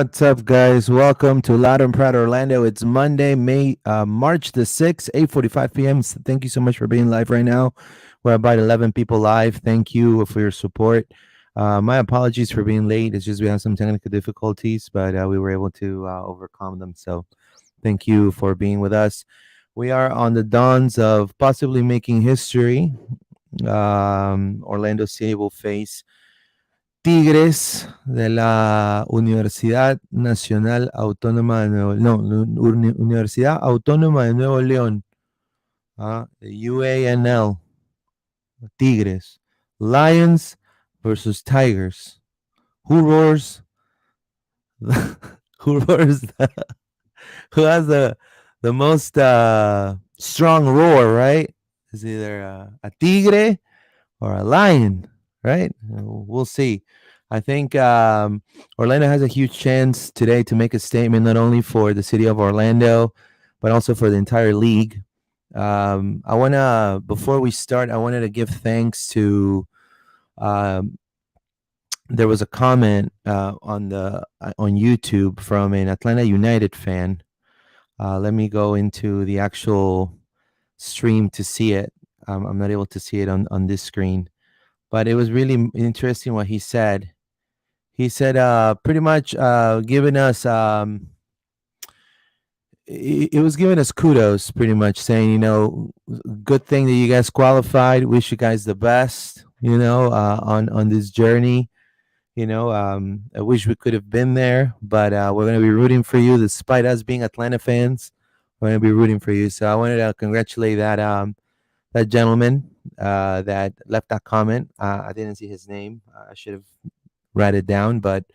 What's up, guys? Welcome to Loud and Proud Orlando. It's Monday, March the 6th, 8:45 p.m. Thank you so much for being live right now. We're about 11 people live. Thank you for your support. My apologies for being late. It's just we had some technical difficulties, but we were able to overcome them. So thank you for being with us. We are on the dawns of possibly making history. Orlando City will face Tigres de la Universidad Nacional Autónoma de Nuevo no, Universidad Autónoma de Nuevo León, the UANL, Tigres, Lions versus Tigers. Who roars? Who roars? Who has the most strong roar? Right? It's either a tigre or a lion, right? We'll see. I think Orlando has a huge chance today to make a statement, not only for the city of Orlando, but also for the entire league. I want to, before we start, I wanted to give thanks to. There was a comment on YouTube from an Atlanta United fan. Let me go into the actual stream to see it. I'm not able to see it on this screen, but it was really interesting what he said. He said pretty much giving us it was giving us kudos, pretty much saying, good thing that you guys qualified. Wish you guys the best, on this journey. I wish we could have been there, but we're going to be rooting for you, despite us being Atlanta fans. We're going to be rooting for you. So I wanted to congratulate that gentleman that left that comment. I didn't see his name. I should have write it down, but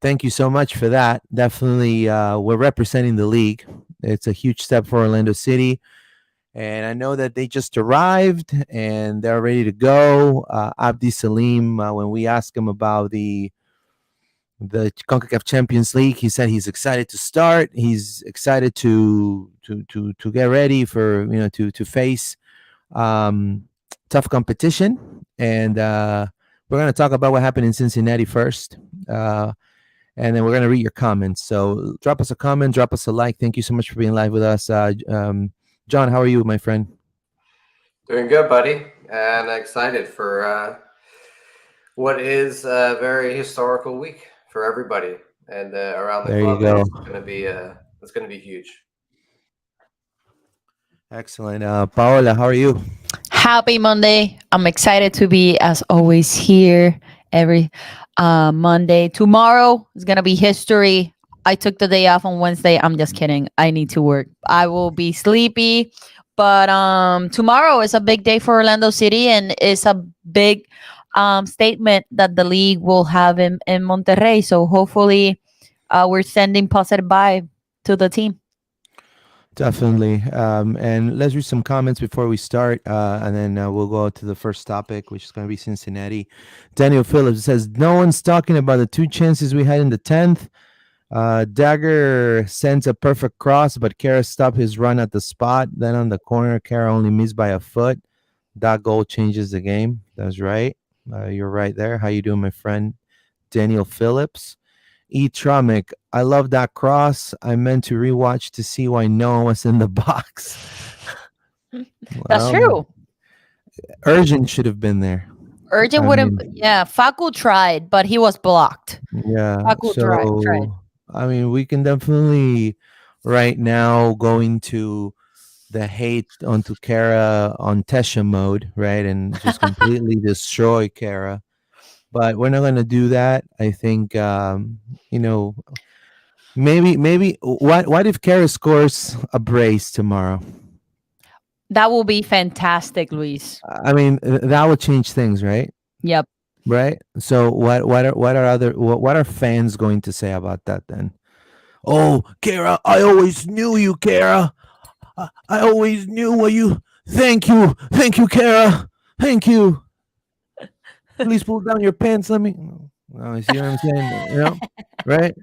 thank you so much for that. Definitely, we're representing the league. It's a huge step for Orlando City, and I know that they just arrived and they're ready to go. Abdi Salim, when we asked him about the Concacaf Champions League, he said he's excited to start. He's excited to get ready for to face tough competition, and we're going to talk about what happened in Cincinnati first, and then we're going to read your comments. So drop us a comment, drop us a like. Thank you so much for being live with us. John, how are you, my friend? Doing good, buddy, and excited for what is a very historical week for everybody and around the There club. you go. It's going to be huge. Excellent. Paola, how are you? Happy Monday. I'm excited to be, as always, here every Monday. Tomorrow is going to be history. I took the day off on Wednesday. I'm just kidding. I need to work. I will be sleepy. But tomorrow is a big day for Orlando City, and it's a big statement that the league will have in Monterrey. So hopefully we're sending positive vibe to the team. Definitely. And let's read some comments before we start, and then we'll go to the first topic, which is going to be Cincinnati. Daniel Phillips says, no one's talking about the 2 chances we had in the 10th. Dagger sends a perfect cross, but Kara stopped his run at the spot. Then on the corner, Kara only missed by a foot. That goal changes the game. That's right. You're right there. How you doing, my friend? Daniel Phillips. E. Tramick, I love that cross. I meant to rewatch to see why no one was in the box. That's true. Urgent should have been there. Urgent would have, Facu tried, but he was blocked. Yeah. Facu tried. I mean, we can definitely right now go into the hate onto Kara on Tesha mode, right? And just completely destroy Kara. But we're not going to do that. I think, maybe what if Kara scores a brace tomorrow? That will be fantastic, Luis. I mean, that would change things, right? Yep. Right. So what are fans going to say about that then? Oh, Kara, I always knew you, Kara. I always knew what you. Thank you, Kara. Thank you. Please pull down your pants. Let me. You see what I'm saying? Right?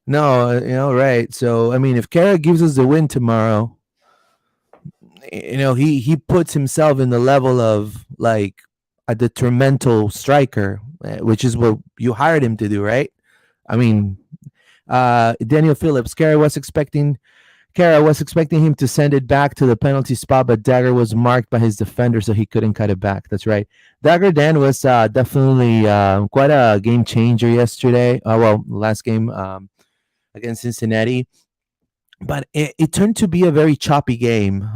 No, right. So I mean, if Kara gives us the win tomorrow, he puts himself in the level of like a detrimental striker, which is what you hired him to do, right? I mean, Daniel Phillips. Kara was expecting him to send it back to the penalty spot, but Dagger was marked by his defender, so he couldn't cut it back. That's right. Dagger Dan was definitely quite a game changer yesterday. Well, last game against Cincinnati, but it turned to be a very choppy game.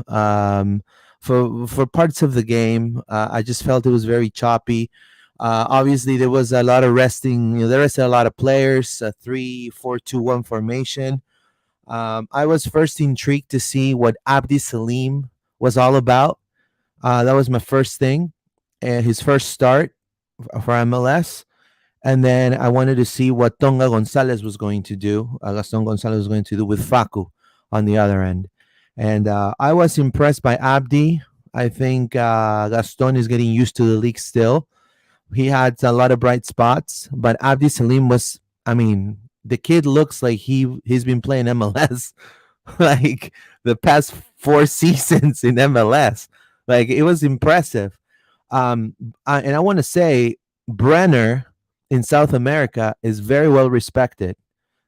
For parts of the game, I just felt it was very choppy. Obviously, there was a lot of resting. There rested a lot of players. 3-4-2-1 formation. I was first intrigued to see what Abdi Salim was all about. That was my first thing, and his first start for MLS. And then I wanted to see what Tonga Gonzalez was going to do. Gaston Gonzalez was going to do with Facu on the other end. And I was impressed by Abdi. I think Gaston is getting used to the league still. He had a lot of bright spots, but Abdi Salim was, I mean, the kid looks like he's been playing MLS like the past 4 seasons in MLS. Like it was impressive. And I want to say Brenner in South America is very well respected.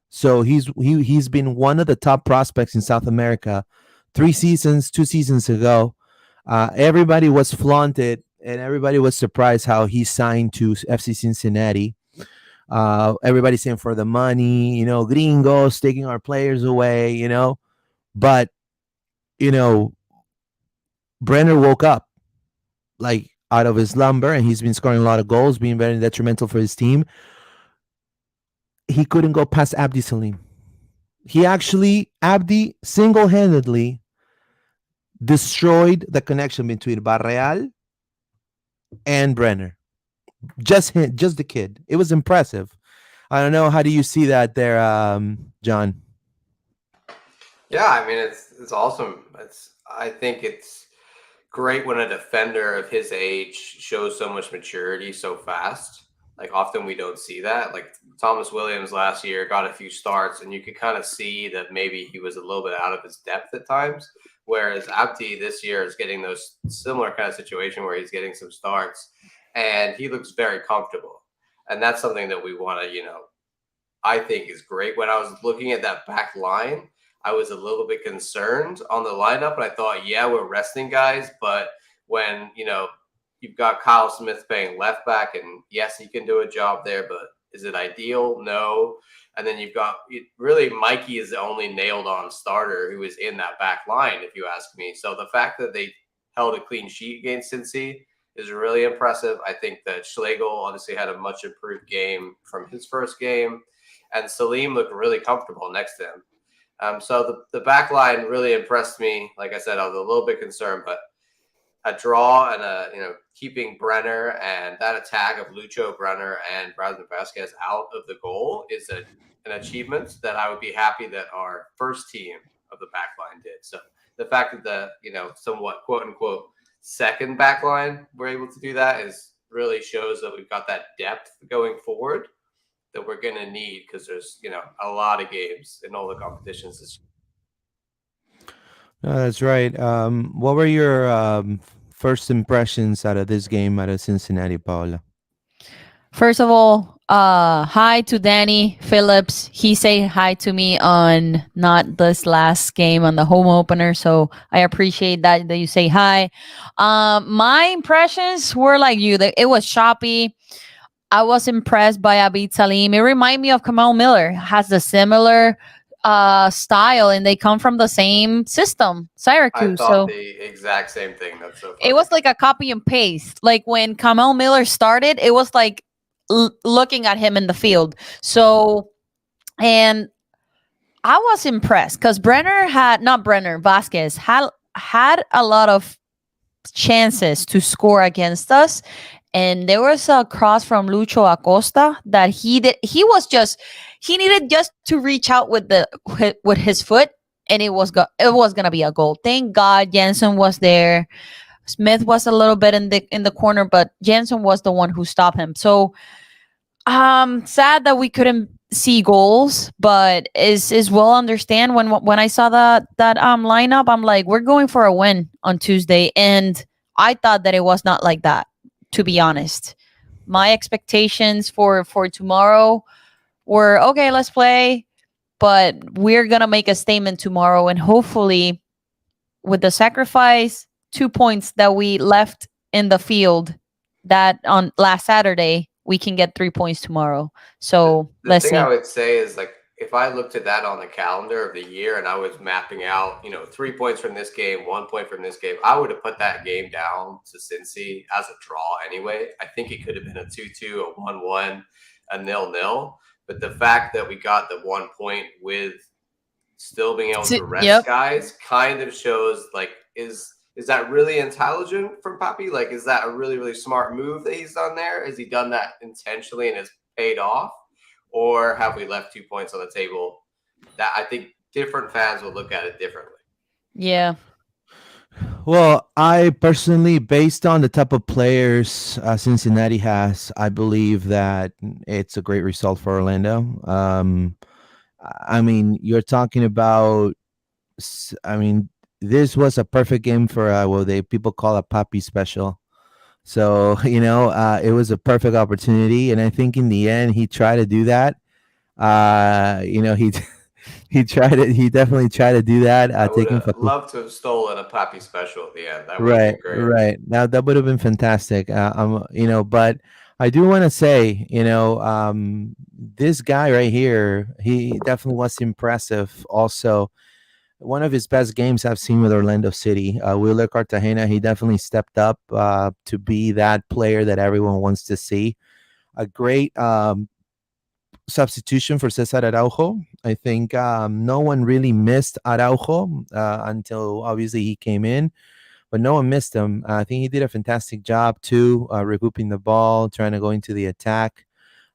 So he's been one of the top prospects in South America 2 seasons ago. Everybody was flaunted and everybody was surprised how he signed to FC Cincinnati. Everybody saying for the money, gringos taking our players away, but Brenner woke up like out of his slumber and he's been scoring a lot of goals, being very detrimental for his team. He couldn't go past Abdi Salim. Abdi single-handedly destroyed the connection between Barreal and Brenner. Just the kid. It was impressive. I don't know. How do you see that there, John? Yeah, I mean it's awesome. I think it's great when a defender of his age shows so much maturity so fast. Like often we don't see that. Like Thomas Williams last year got a few starts, and you could kind of see that maybe he was a little bit out of his depth at times. Whereas Abdi this year is getting those similar kind of situation where he's getting some starts, and he looks very comfortable. And that's something that we want to, I think is great. When I was looking at that back line, I was a little bit concerned on the lineup, and I thought, yeah, we're resting guys, but when, you've got Kyle Smith playing left back, and yes, he can do a job there, but is it ideal? No. And then you've got really Mikey is the only nailed on starter who is in that back line, if you ask me. So the fact that they held a clean sheet against Cincy is really impressive. I think that Schlegel obviously had a much improved game from his first game, and Salim looked really comfortable next to him. So the back line really impressed me. Like I said, I was a little bit concerned, but a draw and keeping Brenner and that attack of Lucho, Brenner, and Brandon Vasquez out of the goal is an achievement that I would be happy that our first team of the back line did. So the fact that the somewhat quote unquote second back line we're able to do that is really shows that we've got that depth going forward that we're going to need, because there's a lot of games in all the competitions this year. No, that's right. What were your first impressions out of this game out of Cincinnati, Paola? First of all, hi to Danny Phillips. He said hi to me on not this last game, on the home opener. So I appreciate that you say hi. My impressions were like you. It was choppy. I was impressed by Abid Salim. It reminded me of Kamal Miller. Has the similar style, and they come from the same system, Syracuse. I thought the exact same thing. That's so funny. It was like a copy and paste. Like when Kamal Miller started, it was like looking at him in the field. So, and I was impressed because Vasquez had a lot of chances to score against us. And there was a cross from Lucho Acosta that he needed just to reach out with his foot, and it was gonna be a goal. Thank God Jensen was there. Smith was a little bit in the corner, but Jensen was the one who stopped him. So sad that we couldn't see goals, but is well understand when I saw that lineup, I'm like, we're going for a win on Tuesday, and I thought that it was not like that. To be honest, my expectations for tomorrow were okay. Let's play. but we're gonna make a statement tomorrow, and hopefully, with the sacrifice 2 points that we left in the field that on last Saturday, we can get 3 points tomorrow. So The let's thing I see. would say is like if I looked at that on the calendar of the year and I was mapping out, 3 points from this game, 1 point from this game, I would have put that game down to Cincy as a draw anyway. I think it could have been a 2-2, a 1-1, a 0-0. But the fact that we got the 1 point with still being able to rest Yep. guys kind of shows like is that really intelligent from Papi? Like, is that a really really smart move that he's done there? Has he done that intentionally and has paid off, or have we left 2 points on the table? That I think different fans will look at it differently. Yeah. Well, I personally, based on the type of players Cincinnati has, I believe that it's a great result for Orlando. I mean, you're talking about. I mean, this was a perfect game for what they people call a puppy special. So it was a perfect opportunity, and I think in the end he tried to do that. He he tried it. He definitely tried to do that. I would Taking have Facu. loved to have stolen a Papi special at the end. That would have Right, been great. right. Now that would have been fantastic. But I do want to say, this guy right here, he definitely was impressive. Also, one of his best games I've seen with Orlando City. Wheeler Cartagena, he definitely stepped up to be that player that everyone wants to see. A great substitution for Cesar Araujo. I think no one really missed Araujo until obviously he came in, but no one missed him. I think he did a fantastic job too, recouping the ball, trying to go into the attack.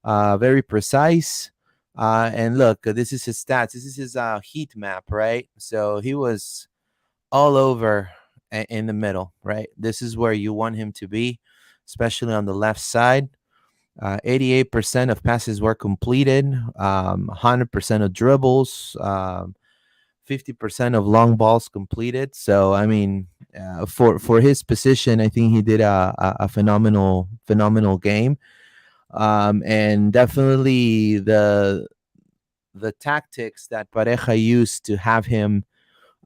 Very precise. And look, this is his stats. This is his heat map, right? So he was all over in the middle, right? This is where you want him to be, especially on the left side. 88% of passes were completed, 100% of dribbles, 50% of long balls completed. So, I mean, for his position, I think he did a phenomenal game. And definitely the tactics that Pareja used to have him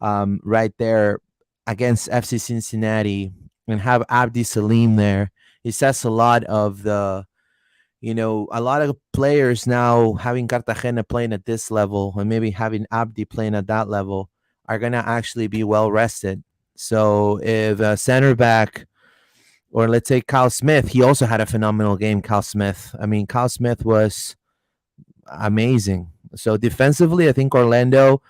right there against FC Cincinnati and have Abdi Salim there. It says a lot of a lot of players now having Cartagena playing at this level and maybe having Abdi playing at that level are going to actually be well rested. So if a center back, or let's say Kyle Smith, he also had a phenomenal game. Kyle Smith. I mean, Kyle Smith was amazing. So defensively, I think Orlando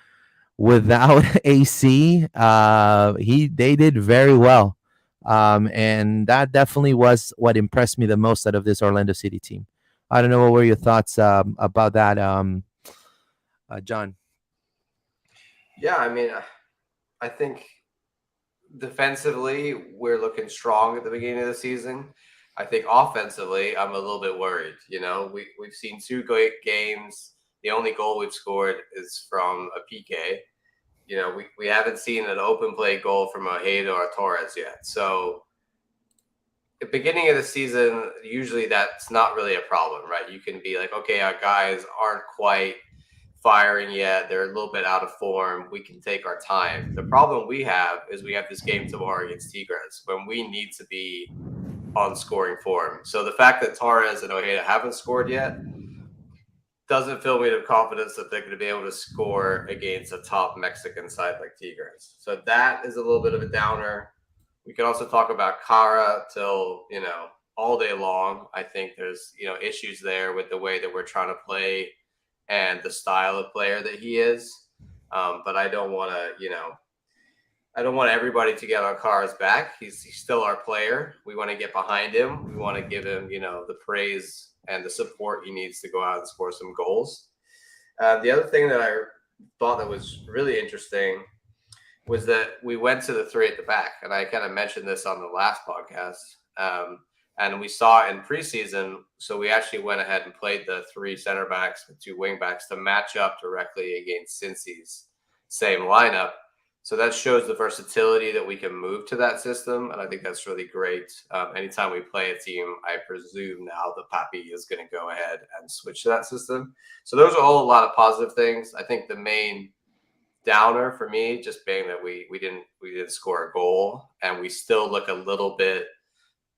without AC, they did very well. And that definitely was what impressed me the most out of this Orlando City team. I don't know what were your thoughts about that, John. Yeah, I mean, I think defensively we're looking strong at the beginning of the season. I think offensively I'm a little bit worried. We've seen two great games. The only goal we've scored is from a PK. We haven't seen an open play goal from Ojeda or Torres yet. So the beginning of the season, usually that's not really a problem, right? You can be like, okay, our guys aren't quite firing yet. They're a little bit out of form. We can take our time. The problem we have is we have this game tomorrow against Tigres when we need to be on scoring form. So the fact that Torres and Ojeda haven't scored yet doesn't fill me with confidence that they're going to be able to score against a top Mexican side like Tigres. So that is a little bit of a downer. We can also talk about Cara till, all day long. I think there's, issues there with the way that we're trying to play and the style of player that he is. But I don't want to, I don't want everybody to get on Cara's back. He's still our player. We want to get behind him. We want to give him, the praise and the support he needs to go out and score some goals. The other thing that I thought that was really interesting was that we went to the three at the back, and I kind of mentioned this on the last podcast. And we saw in preseason, so we actually went ahead and played the three center backs with two wing backs to match up directly against Cincy's same lineup. So that shows the versatility that we can move to that system, and I think that's really great. Anytime we play a team, I presume now the Papi is going to go ahead and switch to that system. So those are all a lot of positive things. I think the main downer for me just being that we didn't score a goal, and we still look a little bit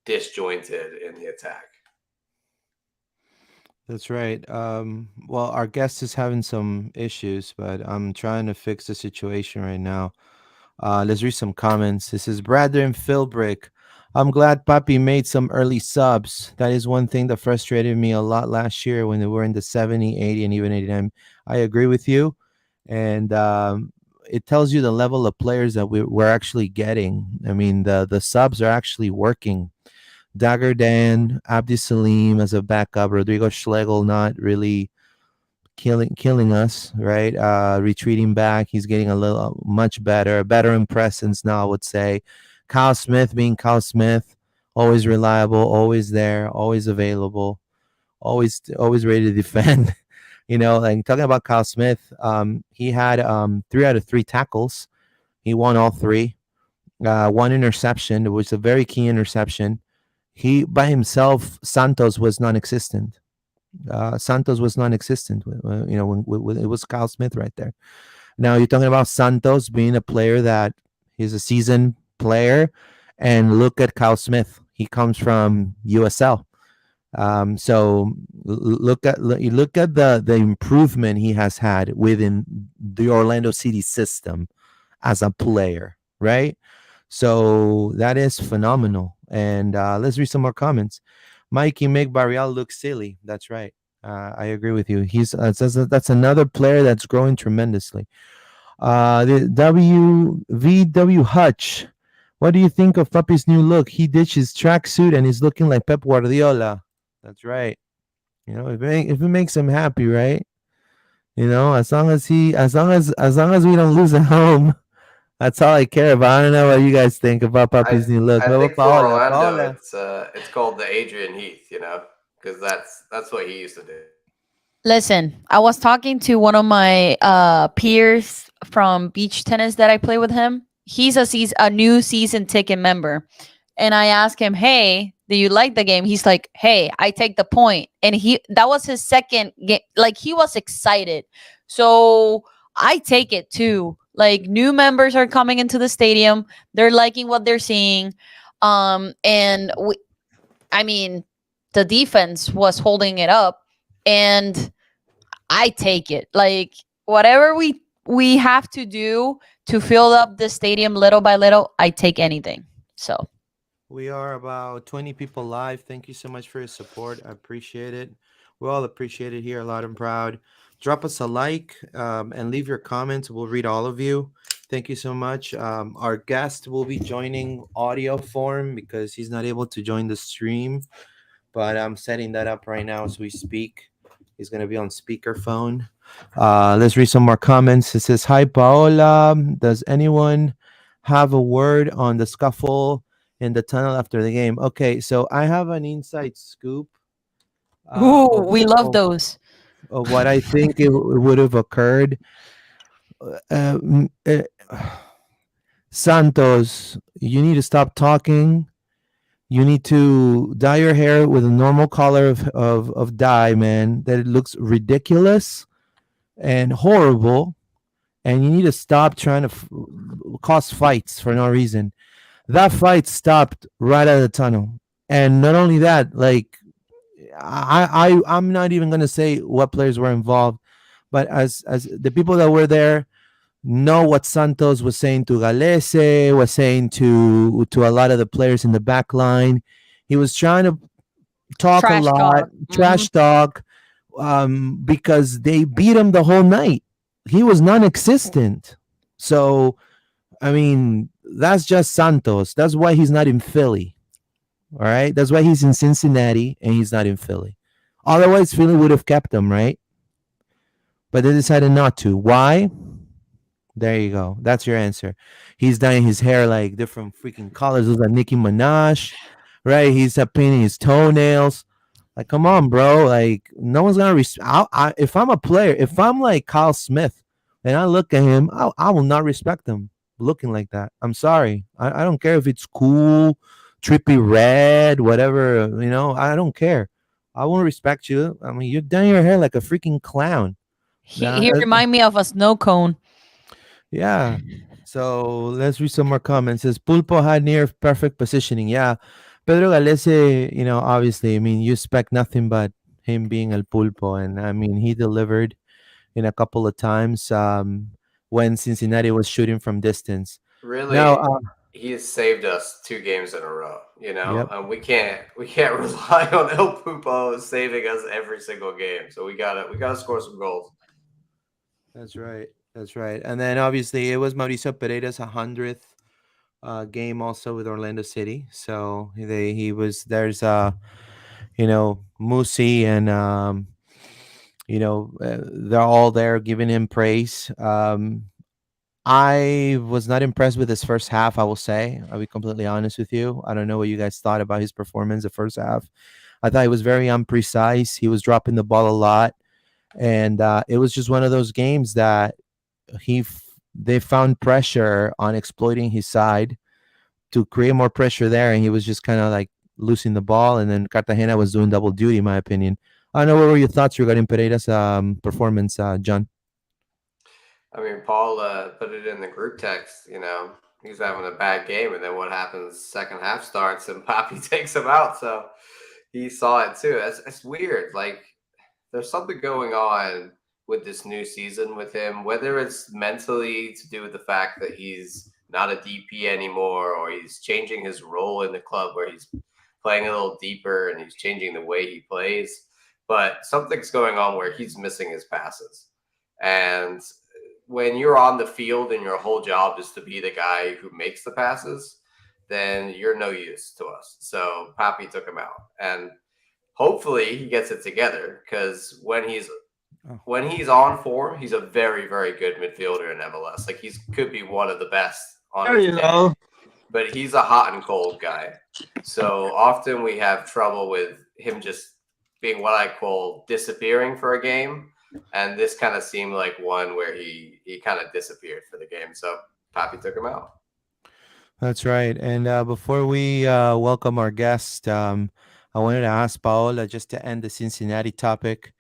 disjointed in the attack. That's right. Well, our guest is having some issues, but I'm trying to fix the situation right now. Let's read some comments. This is Brother and Philbrick. I'm glad Papi made some early subs. That is one thing that frustrated me a lot last year when they were in the 70, 80, and even 89. I agree with you. And it tells you the level of players that we're actually getting. I mean, the subs are actually working. Dagger Dan, Abdi Salim as a backup, Rodrigo Schlegel not really killing us, right? Retreating back, he's getting a little much better, better in presence now, I would say. Kyle Smith being Kyle Smith, always reliable, always there, always available, always ready to defend. Like talking about Kyle Smith, he had 3 out of 3 tackles. He won all 3. One interception, it was a very key interception. He by himself, Santos was non-existent. Santos was non-existent. When it was Kyle Smith right there. Now you're talking about Santos being a player that he's a seasoned player, and look at Kyle Smith. He comes from USL. So look at the improvement he has had within the Orlando City system as a player, right? So that is phenomenal. And let's read some more comments. Mikey make Barrial look silly. That's right. I agree with you. That's another player that's growing tremendously. The WVW Hutch. What do you think of Papi's new look? He ditched his tracksuit and he's looking like Pep Guardiola. That's right. If it makes him happy, right? As long as we don't lose at home, that's all I care about. I don't know what you guys think about Papi's new look. I think for Paola, Orlando, Paola. it's called the Adrian Heath, because that's what he used to do. Listen, I was talking to one of my peers from beach tennis that I play with him. He's a new season ticket member. And I asked him, "Hey, do you like the game?" He's like, "Hey, I take the point." And that was his second game. Like, he was excited. So I take it too. Like, new members are coming into the stadium. They're liking what they're seeing. And I mean, the defense was holding it up, and I take it. Like, whatever we have to do to fill up the stadium little by little, I take anything. So we are about 20 people live. Thank you so much for your support. I appreciate it. We all appreciate it here, loud and proud. Drop us a like and leave your comments. We'll read all of you. Thank you so much. Our guest will be joining audio form because he's not able to join the stream, but I'm setting that up right now as we speak. He's going to be on speakerphone. Let's read some more comments. It says, "Hi, Paola. Does anyone have a word on the scuffle in the tunnel after the game?" Okay, so I have an inside scoop. ooh, we love those. Of what I think it would have occurred. Santos, you need to stop talking. You need to dye your hair with a normal color of dye, man. That it looks ridiculous and horrible. And you need to stop trying to cause fights for no reason. That fight stopped right out of the tunnel. And not only that, like, I'm not even going to say what players were involved, but as the people that were there know what Santos was saying to Galese, was saying to a lot of the players in the back line. He was trying to talk Trash a lot, talk. trash talk, because they beat him the whole night. He was non-existent. So, I mean, that's just Santos. That's why he's not in Philly. All right. That's why he's in Cincinnati and he's not in Philly. Otherwise, Philly would have kept him, right? But they decided not to. Why? There you go. That's your answer. He's dyeing his hair like different freaking colors. Looks like Nicki Minaj, right? He's painting his toenails. Like, come on, bro. Like, no one's gonna if I'm a player, if I'm like Kyle Smith, and I look at him, I will not respect him. looking like that. I'm sorry. I don't care if it's cool, trippy red, whatever. I don't care. I won't respect you. I mean, you're dyeing your hair like a freaking clown. He, Nah, he remind me of a snow cone. yeah. So let's read some more comments. It says Pulpo had near perfect positioning. Yeah. Pedro Galese, obviously, I mean, you expect nothing but him being El Pulpo. And I mean, he delivered in a couple of times when Cincinnati was shooting from distance. Now, Really, he has saved us 2 games in a row. yep, And we can't rely on El Pupo saving us every single game. So we gotta score some goals. that's right. That's right. And then obviously it was Mauricio Pereira's 100th game also with Orlando City. So he was, there's, Musi and, they're all there giving him praise. I was not impressed with his first half, I will say. I'll be completely honest with you. I don't know what you guys thought about his performance the first half. I thought he was very unprecise. He was dropping the ball a lot. And it was just one of those games that they found pressure on exploiting his side to create more pressure there. And he was just kind of like losing the ball. And then Cartagena was doing double duty, in my opinion. I don't know, what were your thoughts regarding Pereira's performance, John? I mean, Paul put it in the group text. He's having a bad game, and then what happens? Second half starts, and Poppy takes him out. So he saw it too. It's weird. Like there's something going on with this new season with him, whether it's mentally to do with the fact that he's not a DP anymore, or he's changing his role in the club where he's playing a little deeper and he's changing the way he plays. But something's going on where he's missing his passes. And when you're on the field and your whole job is to be the guy who makes the passes, then you're no use to us. So Papi took him out. And hopefully he gets it together, because Oh, when he's on form, he's a very, very good midfielder in MLS. Like he could be one of the best on there his you day, go. but he's a hot and cold guy. So often we have trouble with him just being what I call disappearing for a game. And this kind of seemed like one where he kind of disappeared for the game. So Papi took him out. That's right. And before we welcome our guest, I wanted to ask Paola just to end the Cincinnati topic.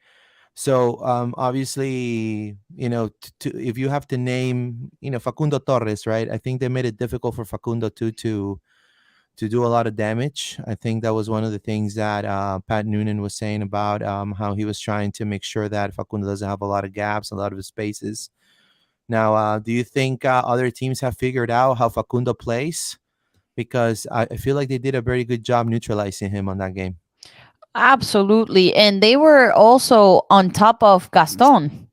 So obviously, if you have to name, Facundo Torres, right? I think they made it difficult for Facundo to do a lot of damage. I think that was one of the things that Pat Noonan was saying about how he was trying to make sure that Facundo doesn't have a lot of gaps, a lot of spaces. Now, do you think other teams have figured out how Facundo plays? Because I feel like they did a very good job neutralizing him on that game. Absolutely. And they were also on top of Gaston.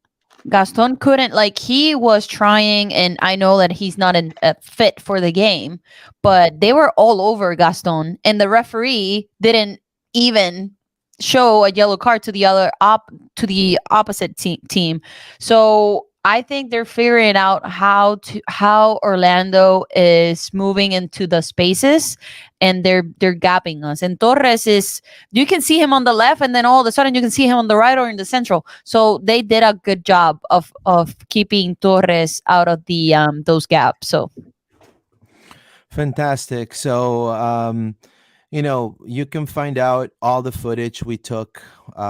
Gaston couldn't, like, he was trying, and I know that he's not fit for the game, but they were all over Gaston, and the referee didn't even show a yellow card to the opposite team. So I think they're figuring out how Orlando is moving into the spaces, and they're gapping us. And Torres is, you can see him on the left, and then all of a sudden you can see him on the right or in the central. So they did a good job of keeping Torres out of the those gaps. So Fantastic. So, you can find out all the footage we took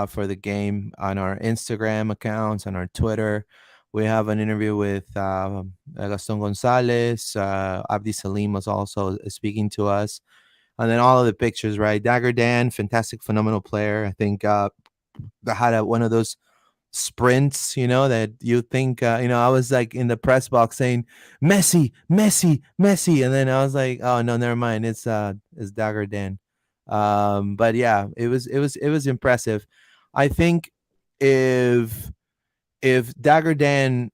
for the game on our Instagram accounts, on our Twitter. We have an interview with Gaston Gonzalez. Abdi Salim was also speaking to us. And then all of the pictures, right? Dagger Dan, fantastic, phenomenal player. I think that had one of those sprints, that you think, I was like in the press box saying Messi, Messi, Messi, and then I was like, oh no, never mind, it's Dagger Dan. But yeah, it was impressive. I think if Dagger Dan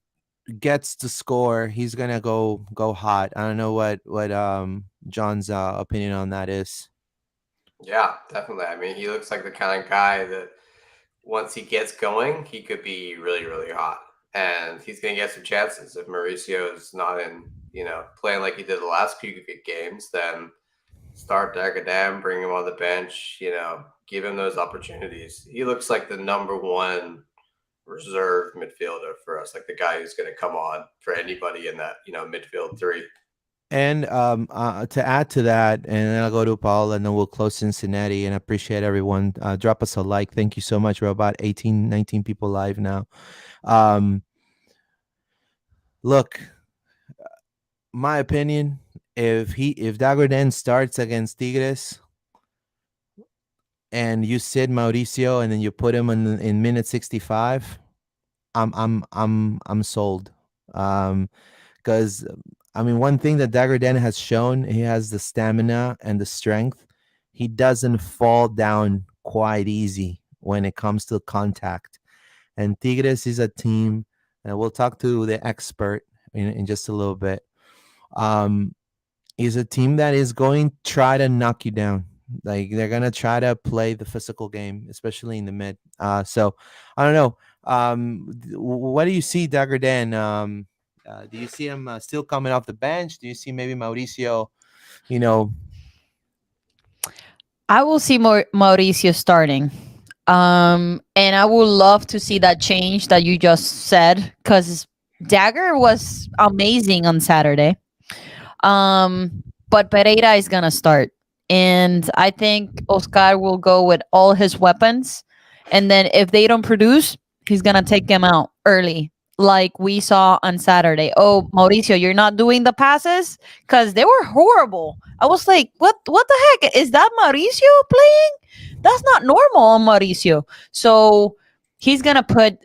gets to score, he's gonna go hot. I don't know what John's opinion on that is. Yeah, definitely. I mean, he looks like the kind of guy that once he gets going, he could be really, really hot. And he's going to get some chances. If Mauricio is not playing like he did the last few games, then start Dagadam, bring him on the bench, give him those opportunities. He looks like the number one reserve midfielder for us, like the guy who's going to come on for anybody in that midfield three. And to add to that, and then I'll go to Paul, and then we'll close Cincinnati. And I appreciate everyone. Drop us a like. Thank you so much. We're about 18, 19 people live now. Um, Look, my opinion, if Dagoden starts against Tigres and you sit Mauricio and then you put him in minute 65, I'm sold. Because I mean, one thing that Dagoden has shown, he has the stamina and the strength. He doesn't fall down quite easy when it comes to contact. And Tigres is a team, and we'll talk to the expert in just a little bit. Um, is a team that is going to try to knock you down. Like they're gonna try to play the physical game, especially in the mid. So I don't know. What do you see, Dagoden? Do you see him still coming off the bench? Do you see maybe Mauricio? You know, I will see Mauricio starting. And I would love to see that change that you just said because Dagger was amazing on Saturday. But Pereira is gonna start, and I think Oscar will go with all his weapons, and then if they don't produce, he's gonna take them out early, like we saw on Saturday. Oh, Mauricio, you're not doing the passes because they were horrible. I was like, what? What the heck is that? Mauricio playing? That's not normal on Mauricio. So he's gonna put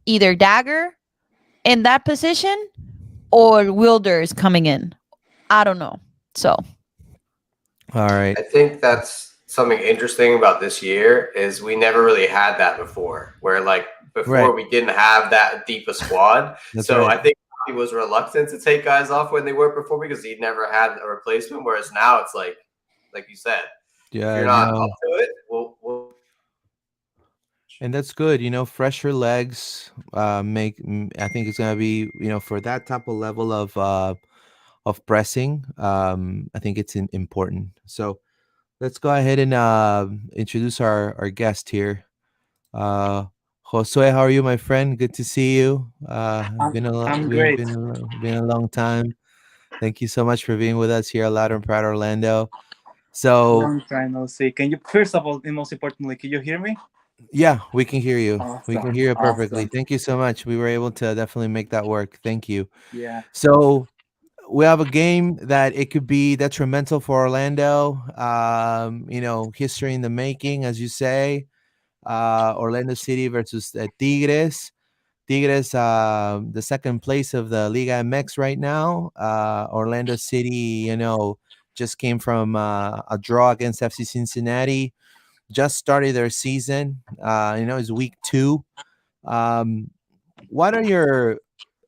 either Dagger in that position or Wilders coming in. I don't know. So all right, I think that's something interesting about this year is we never really had that before, where like right. before we didn't have that deep a squad. That's So right. I think he was reluctant to take guys off when they were before because he'd never had a replacement. Whereas now it's like you said, if you're Yeah, not up no, to it, we'll and that's good. Fresher legs I think it's gonna be for that type of level of pressing. I think it's important. So let's go ahead and introduce our guest here. Uh, Josue, how are you, my friend? Good to see you. I'm Been a lo- I'm been great. been been a long time. Thank you so much for being with us here at Loud and Proud Orlando. So Long time no see. Can you first of all, and most importantly, can you hear me? yeah, we can hear you. We Awesome, can hear you perfectly. awesome. Thank you so much. We were able to definitely make that work. Thank you. Yeah. So we have a game that it could be detrimental for Orlando. History in the making, as you say. Orlando City versus Tigres. Tigres, the second place of the Liga MX right now. Orlando City, just came from a draw against FC Cincinnati. Just started their season. It's week 2. Um, what are your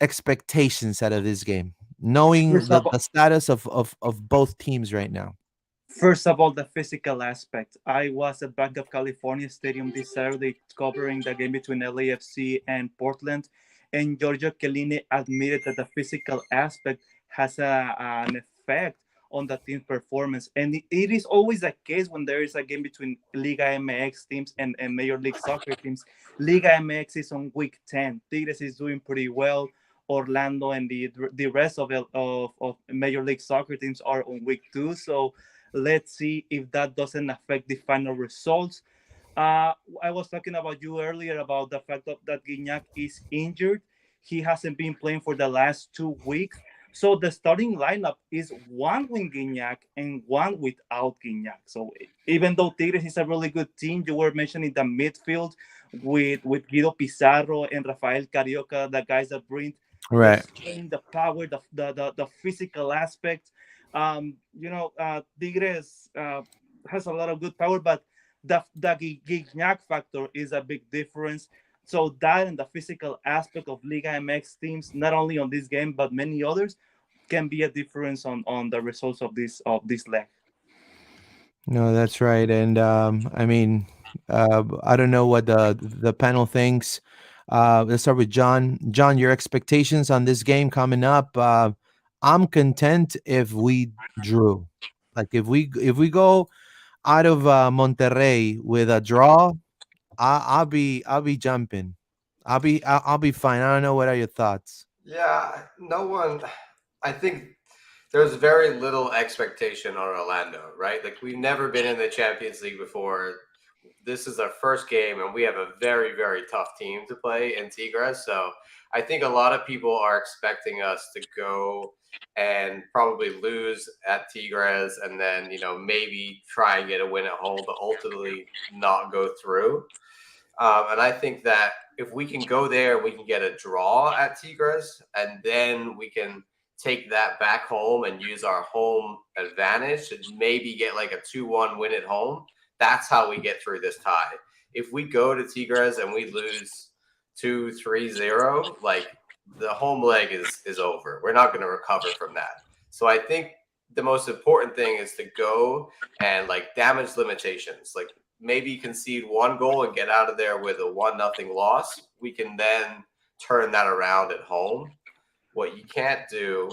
expectations out of this game, knowing First of the all, status of both teams right now? first of all, the physical aspect. I was at Bank of California Stadium this Saturday covering the game between LAFC and Portland, and Giorgio Chiellini admitted that the physical aspect has an effect on the team's performance. And it is always the case when there is a game between Liga MX teams and Major League Soccer teams. Liga MX is on week 10. Tigres is doing pretty well. Orlando and the rest of Major League Soccer teams are on week 2. So let's see if that doesn't affect the final results. I was talking about you earlier about the fact that Guignac is injured. He hasn't been playing for the last 2 weeks. So the starting lineup is one with Guignac and one without Guignac. So even though Tigres is a really good team, you were mentioning the midfield with Guido Pizarro and Rafael Carioca, the guys that bring the Right. strength, the power, the physical aspect. Tigres has a lot of good power, but the Gignac factor is a big difference. So that and the physical aspect of Liga MX teams, not only on this game but many others, can be a difference on the results of this leg. No, that's right. And I mean, I don't know what the panel thinks. Let's start with John. John, your expectations on this game coming up. I'm content if we drew. Like if we go out of Monterrey with a draw, I'll be jumping. I'll be fine. I don't know. What are your thoughts? Yeah, no one. I think there's very little expectation on Orlando, right? Like we've never been in the Champions League before. This is our first game, and we have a very, very tough team to play in Tigres. So I think a lot of people are expecting us to go and probably lose at Tigres, and then maybe try and get a win at home, but ultimately not go through. And I think that if we can go there, we can get a draw at Tigres, and then we can take that back home and use our home advantage and maybe get like a 2-1 win at home. That's how we get through this tie. If we go to Tigres and we lose 2-3-0, like the home leg is over. We're not going to recover from that. So I think the most important thing is to go and like damage limitations. Like maybe concede one goal and get out of there with a 1-0 loss. We can then turn that around at home. What you can't do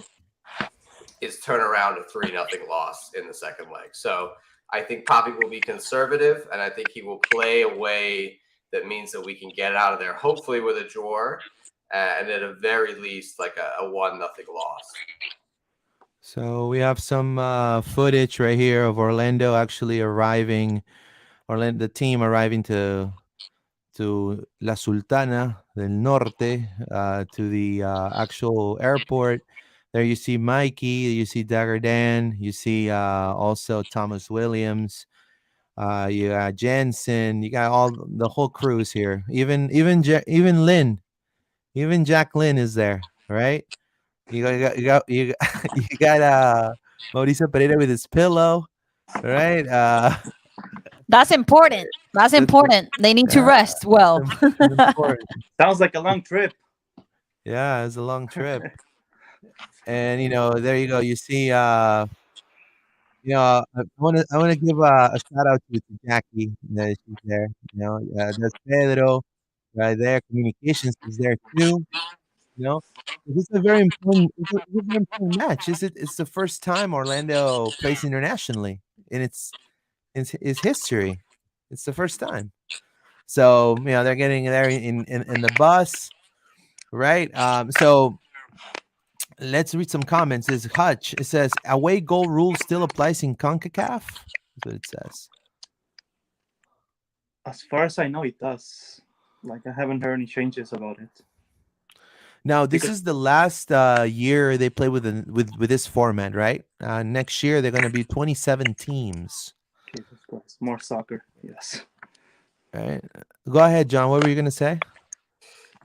is turn around a 3-0 loss in the second leg. So I think Poppy will be conservative, and I think he will play a way that means that we can get out of there, hopefully with a draw, and at a very least like a 1-0 loss. So we have some footage right here of Orlando actually arriving, Orlando, the team arriving to La Sultana del Norte, to the actual airport. There you see Mikey, you see Dagger Dan, you see also Thomas Williams, you got Jensen, you got all the whole crews here. Even Lynn, even Jack Lynn is there, right? You got Mauricio Pereira with his pillow, right? That's important. That's That's important. They need to yeah, rest well. important. Sounds like a long trip. Yeah, it's a long trip. And there you go. You see, I want to give a shout out to Jackie. She's there. There's Pedro right there. Communications is there too. You know, this is a very important. It's a very important match. It's the first time Orlando plays internationally in its history. It's the first time. So they're getting there in the bus, right? So let's read some comments. Is Hutch? It says away goal rule still applies in Concacaf. That's what it says. As far as I know, it does. Like I haven't heard any changes about it. Now this Because is the last year they play with this format, right? Next year they're going to be 27 teams. Jesus Christ, more soccer. Yes. Right. Go ahead, John. What were you going to say?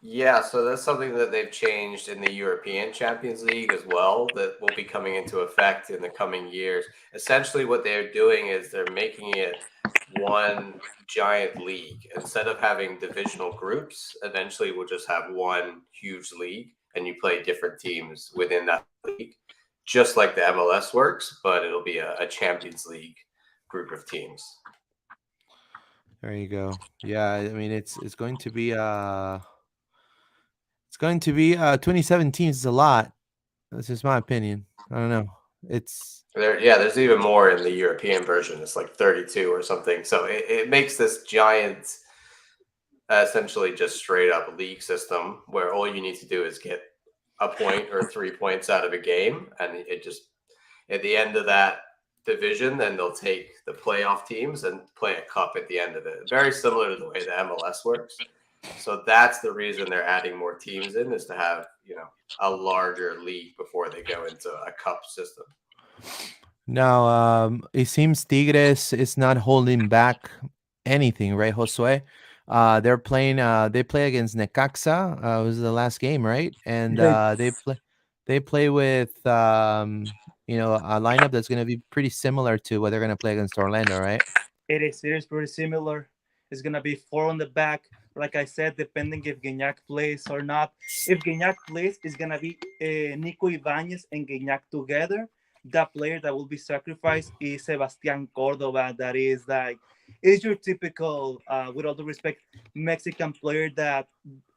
Yeah, so that's something that they've changed in the European Champions League as well that will be coming into effect in the coming years. Essentially, what they're doing is they're making it one giant league. Instead of having divisional groups, eventually we'll just have one huge league and you play different teams within that league, just like the MLS works, but it'll be a Champions League group of teams. There you go. Yeah, I mean it's going to be 27 teams is a lot. That's just my opinion. I don't know. There's even more in the European version. It's like 32 or something. So it makes this giant, essentially just straight up league system where all you need to do is get a point or 3 points out of a game. And it just, at the end of that division, then they'll take the playoff teams and play a cup at the end of it. Very similar to the way the MLS works. So that's the reason they're adding more teams in, is to have, a larger league before they go into a cup system. Now, it seems Tigres is not holding back anything, right, Josue? They're playing. They play against Necaxa. It was the last game, right? And Yes. they play with a lineup that's going to be pretty similar to what they're going to play against Orlando, right? It is. It is pretty similar. It's gonna be four on the back. Like I said, depending if Gignac plays or not. If Gignac plays, it's gonna be Nico Ibanez and Gignac together. The player that will be sacrificed is Sebastian Cordova. That is your typical, with all due respect, Mexican player that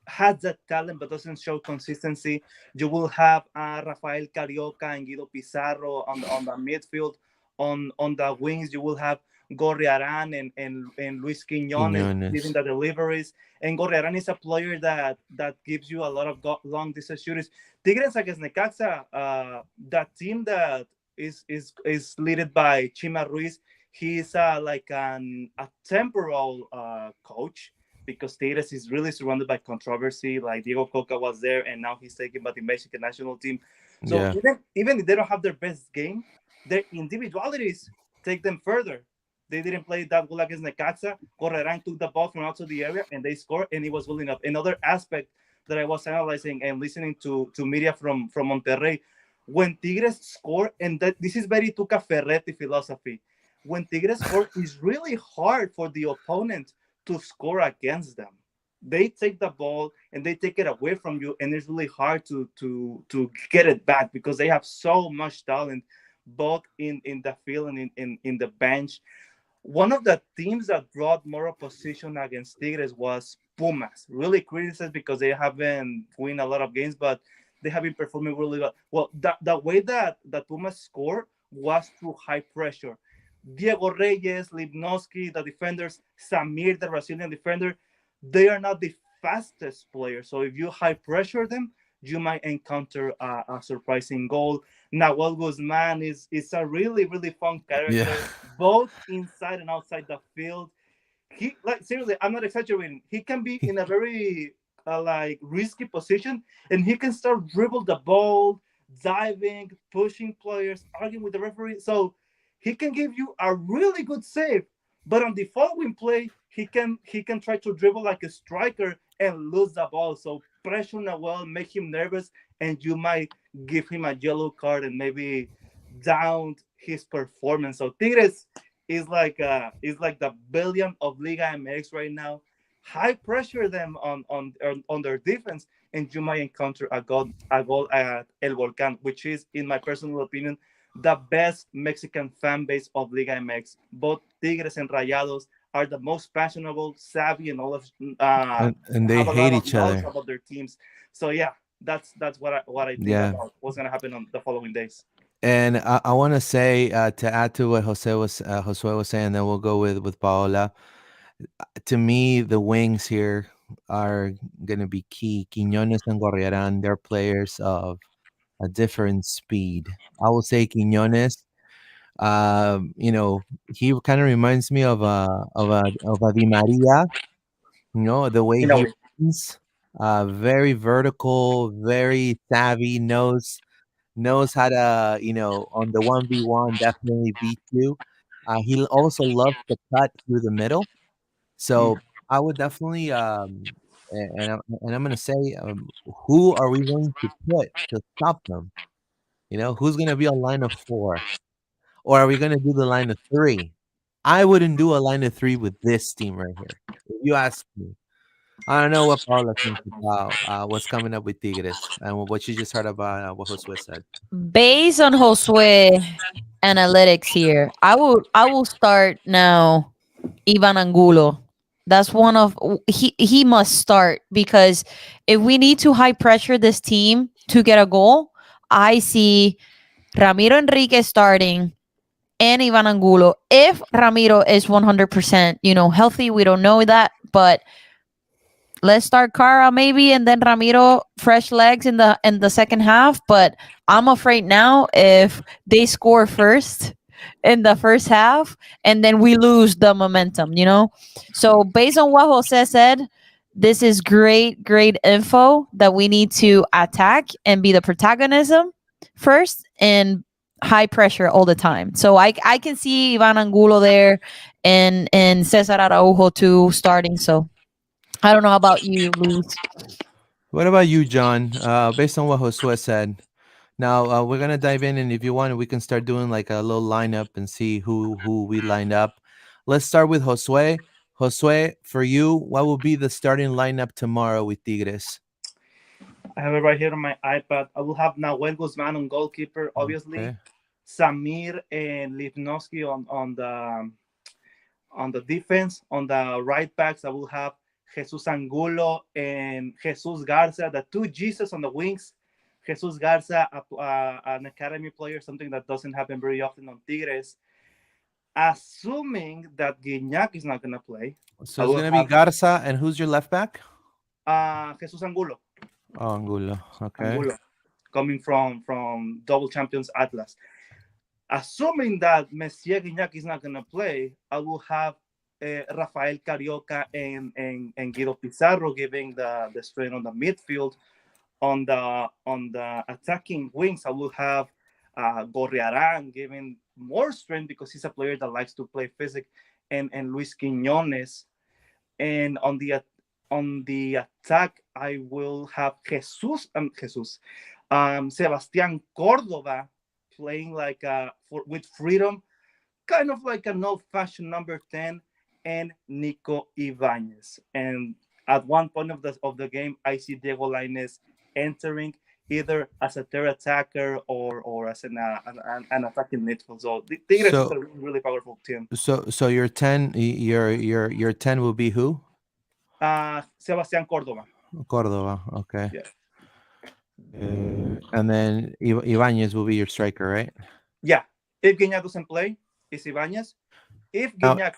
has that talent but doesn't show consistency. You will have Rafael Carioca and Guido Pizarro on the midfield. On the wings, you will have Gorriaran and Luis Quiñones leading Quinones. the deliveries. And Gorriaran is a player that gives you a lot of long distance shooters. Tigres against Necaxa, that team that is led by Chima Ruiz. He's like a temporal coach because Tigres is really surrounded by controversy. Like Diego Coca was there, and now he's taken by the Mexican national team. So Yeah. even if they don't have their best game, their individualities take them further. They didn't play that well against Necaxa. Correran took the ball from outside the area and they scored, and it was well enough. Another aspect that I was analyzing and listening to media from Monterrey, when Tigres score, and this is very Tuca Ferretti philosophy. When Tigres score, it's really hard for the opponent to score against them. They take the ball and they take it away from you, and it's really hard to get it back because they have so much talent, both in the field and in the bench. One of the teams that brought more opposition against Tigres was Pumas. Really criticized because they haven't won a lot of games, but they have been performing really well. Well, the way that Pumas scored was through high pressure. Diego Reyes, Lipnowski, the defenders, Samir, the Brazilian defender, they are not the fastest players. So if you high pressure them, you might encounter a surprising goal. Nahuel Guzman is a really fun Yeah. character, both inside and outside the field. He, like, seriously, I'm not exaggerating. He can be in a very like risky position, and he can start dribble the ball, diving, pushing players, arguing with the referee. So he can give you a really good save, but on the following play, he can try to dribble like a striker and lose the ball. So pressure Nahuel, make him nervous, and you might give him a yellow card and maybe down his performance. So Tigres is like the billion of Liga MX right now. High pressure them on their defense, and you might encounter a goal at El Volcan, which is, in my personal opinion, the best Mexican fan base of Liga MX. Both Tigres and Rayados are the most passionable, savvy, and all of And they have a hate lot of each knowledge other. about their teams. So yeah, that's what I think Yeah. about what's gonna happen on the following days. And I want to say, to add to what Josue was saying, then we'll go with Paola. To me, the wings here are going to be key. Quiñones and Gorriaran, they're players of a different speed. I will say Quiñones. He kind of reminds me of a Di Maria. The way In a he way. runs, very vertical, very savvy, knows how to, on the 1v1 definitely beat you. He also loves to cut through the middle. Mm. So I would definitely, and I'm gonna say, who are we going to put to stop them? Who's gonna be a line of four, or are we gonna do the line of three? I wouldn't do a line of three with this team right here. If you ask me, I don't know what Paula thinks about what's coming up with Tigres and what you just heard about what Josue said. Based on Josue analytics here, I will start now Ivan Angulo. That's one of he must start because if we need to high pressure this team to get a goal, I see Ramiro Enrique starting and Ivan Angulo. If Ramiro is 100%, healthy, we don't know that, but let's start Cara maybe and then Ramiro fresh legs in the second half. But I'm afraid now if they score first in the first half and then we lose the momentum. So based on what Jose said, this is great info that we need to attack and be the protagonism first and high pressure all the time. So I can see Ivan Angulo there and Cesar Araujo too starting. So I don't know about you, Luis. What about you, John? Based on what Josue said, now we're gonna dive in, and if you want, we can start doing like a little lineup and see who we lined up. Let's start with Josue. Josue, for you, what will be the starting lineup tomorrow with Tigres? I have it right here on my iPad. I will have Nahuel Guzman on goalkeeper, obviously. Okay. Samir and Lipnowski on the defense. On the right backs, I will have Jesus Angulo and Jesus Garza, the two Jesus on the wings. Jesus Garza, an academy player, something that doesn't happen very often on Tigres. Assuming that Guignac is not gonna play, So I it's will gonna be have Garza, and who's your left back? Jesus Angulo. Oh, Angulo. Okay. Angulo, coming from double champions Atlas. Assuming that Messier Guignac is not gonna play, I will have Rafael Carioca and Guido Pizarro giving the strain on the midfield. On the attacking wings, I will have Gorriaran giving more strength because he's a player that likes to play physic, and Luis Quiñones. And on the attack, I will have Sebastian Cordova playing like with freedom, kind of like an old-fashioned number 10, and Nico Ibanez. And at one point of the game, I see Diego Lainez entering either as a third attacker or as an attacking midfield. So the Tigres is So a really, really powerful team. so your 10, your 10 will be who? Sebastian Cordova. Cordova. Okay. Yeah. And then Ibanez will be your striker, right? Yeah. If Guiñac doesn't play, it's Ibanez. If Now, Guiñac,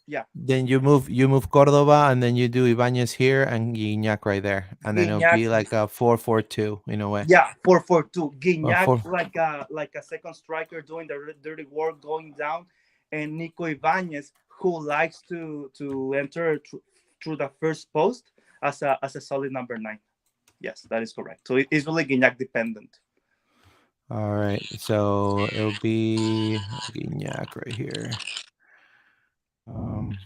yeah, then you move Cordova, and then you do Ibanez here and Gignac right there, and then it'll Guiñac, be like a 4-4-2 in a way. yeah, 4-4-2. Or Guiñac four. like a second striker doing the dirty work going down, and Nico Ibanez who likes to enter through the first post as a solid number 9. Yes, that is correct. So it's really Guiñac dependent. All right, so it'll be Gignac right here. It'll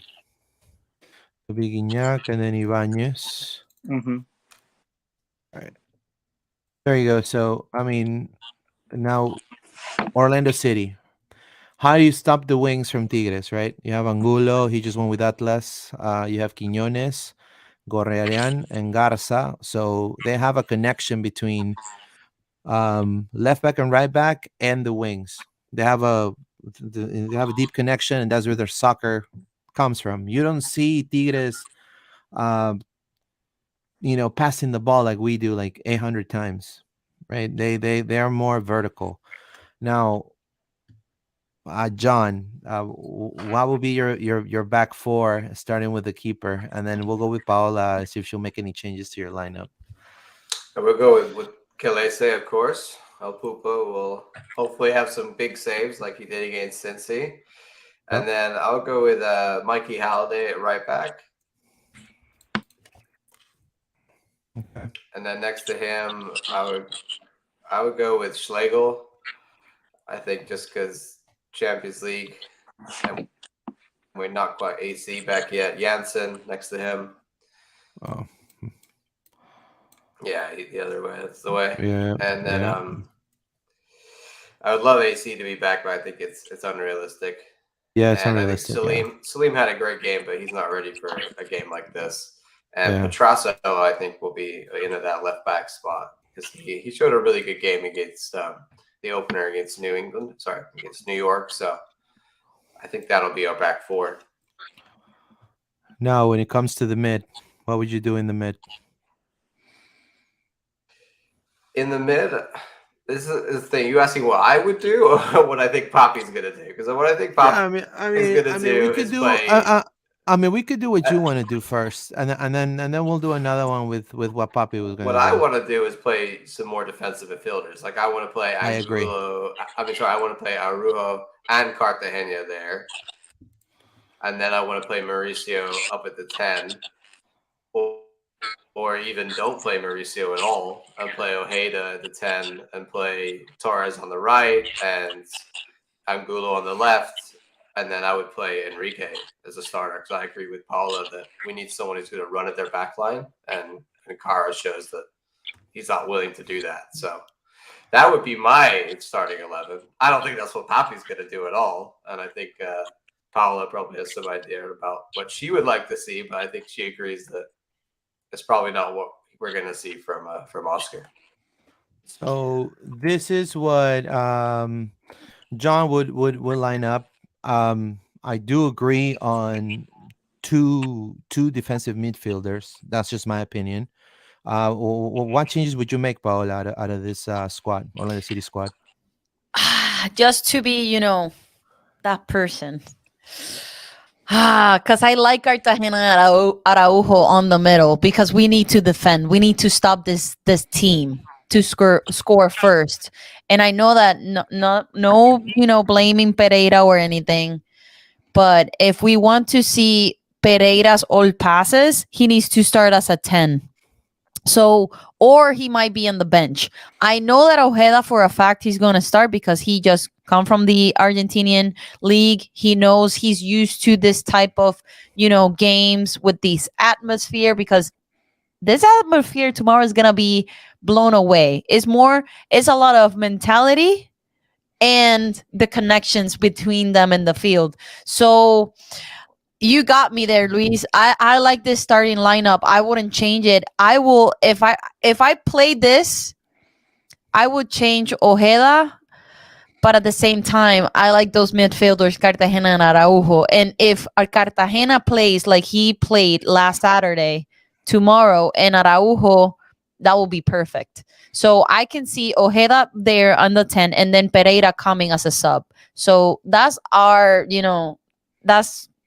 be Gignac and then Ibanez. Mm-hmm. There you go. So I mean, now Orlando City. How do you stop the wings from Tigres, right? You have Angulo, he just went with Atlas. You have Quiñones, Gorrearian, and Garza. So they have a connection between left back and right back and the wings. They have a deep connection, and that's where their soccer comes from. You don't see Tigres, uh, passing the ball like we do, like 800 times, right? They are more vertical. Now, John, what will be your back four, starting with the keeper, and then we'll go with Paola, see if she'll make any changes to your lineup. And we'll go with Kelese, of course. El Pupo will hopefully have some big saves like he did against Cincy. And then I'll go with Mikey Halliday at right back. Okay. And then next to him, I would go with Schlegel. I think just because Champions League, and we're not quite AC back yet. Janssen next to him. Oh. Yeah, the other way. That's the way. Yeah. And then I would love AC to be back, but I think it's unrealistic. Yeah, it's and unrealistic. I think Salim had a great game, but he's not ready for a game like this. And Petrasso, I think, will be into that left back spot because he showed a really good game against the opener against against New York. So I think that'll be our back four. Now, when it comes to the mid, what would you do in the mid? In the mid, this is the thing. You asking what I would do or what I think Poppy's gonna do? Because what I think Poppy is gonna do is play. We could do what you want to do first, and then we'll do another one with what Poppy was going to do. What I want to do is play some more defensive midfielders. Like I want to play Angulo. I want to play Arujo and Cartagena there, and then I want to play Mauricio up at the 10, or even don't play Mauricio at all and play Ojeda at the 10 and play Torres on the right and Angulo on the left. And then I would play Enrique as a starter because I agree with Paula that we need someone who's going to run at their back line. And Cara shows that he's not willing to do that. So that would be my starting 11. I don't think that's what Poppy's going to do at all. And I think Paula probably has some idea about what she would like to see. But I think she agrees that it's probably not what we're going to see from Oscar. So this is what John would line up. I do agree on two defensive midfielders. That's just my opinion. What changes would you make, Paola, out of this squad, Orlando City squad? Just to be, That person. Because I like Cartagena Araujo on the middle because we need to defend. We need to stop this team to score first. And I know that no, blaming Pereira or anything. But if we want to see Pereira's all passes, he needs to start as a 10. So, or he might be on the bench. I know that Ojeda for a fact he's going to start because he just come from the Argentinian league. He knows he's used to this type of, games with this atmosphere because this atmosphere tomorrow is going to be blown away. It's a lot of mentality and the connections between them in the field. So, you got me there, Luis. I like this starting lineup. I wouldn't change it. I will if I played this, I would change Ojeda, but at the same time, I like those midfielders, Cartagena and Araujo. And if Cartagena plays like he played last Saturday, tomorrow, and Araujo, that will be perfect. So I can see Ojeda there on the 10 and then Pereira coming as a sub. So that's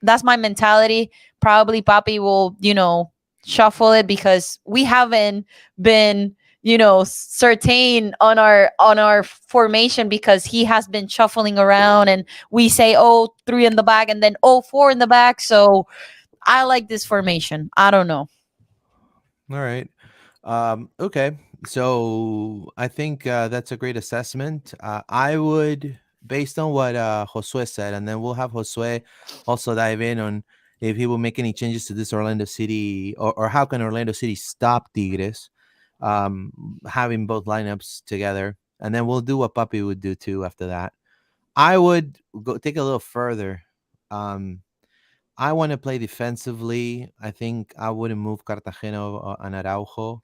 that's my mentality. Probably Papi will, shuffle it because we haven't been certain on our formation because he has been shuffling around and we say, oh, 3 in the back and then 4 in the back. So I like this formation. I don't know. All right. Okay. So I think that's a great assessment. I would, based on what Josue said, and then we'll have Josue also dive in on if he will make any changes to this Orlando City, or how can Orlando City stop Tigres, having both lineups together. And then we'll do what Papi would do too after that. I would go take a little further. Um, I want to play defensively. I think I wouldn't move Cartagena and Araujo.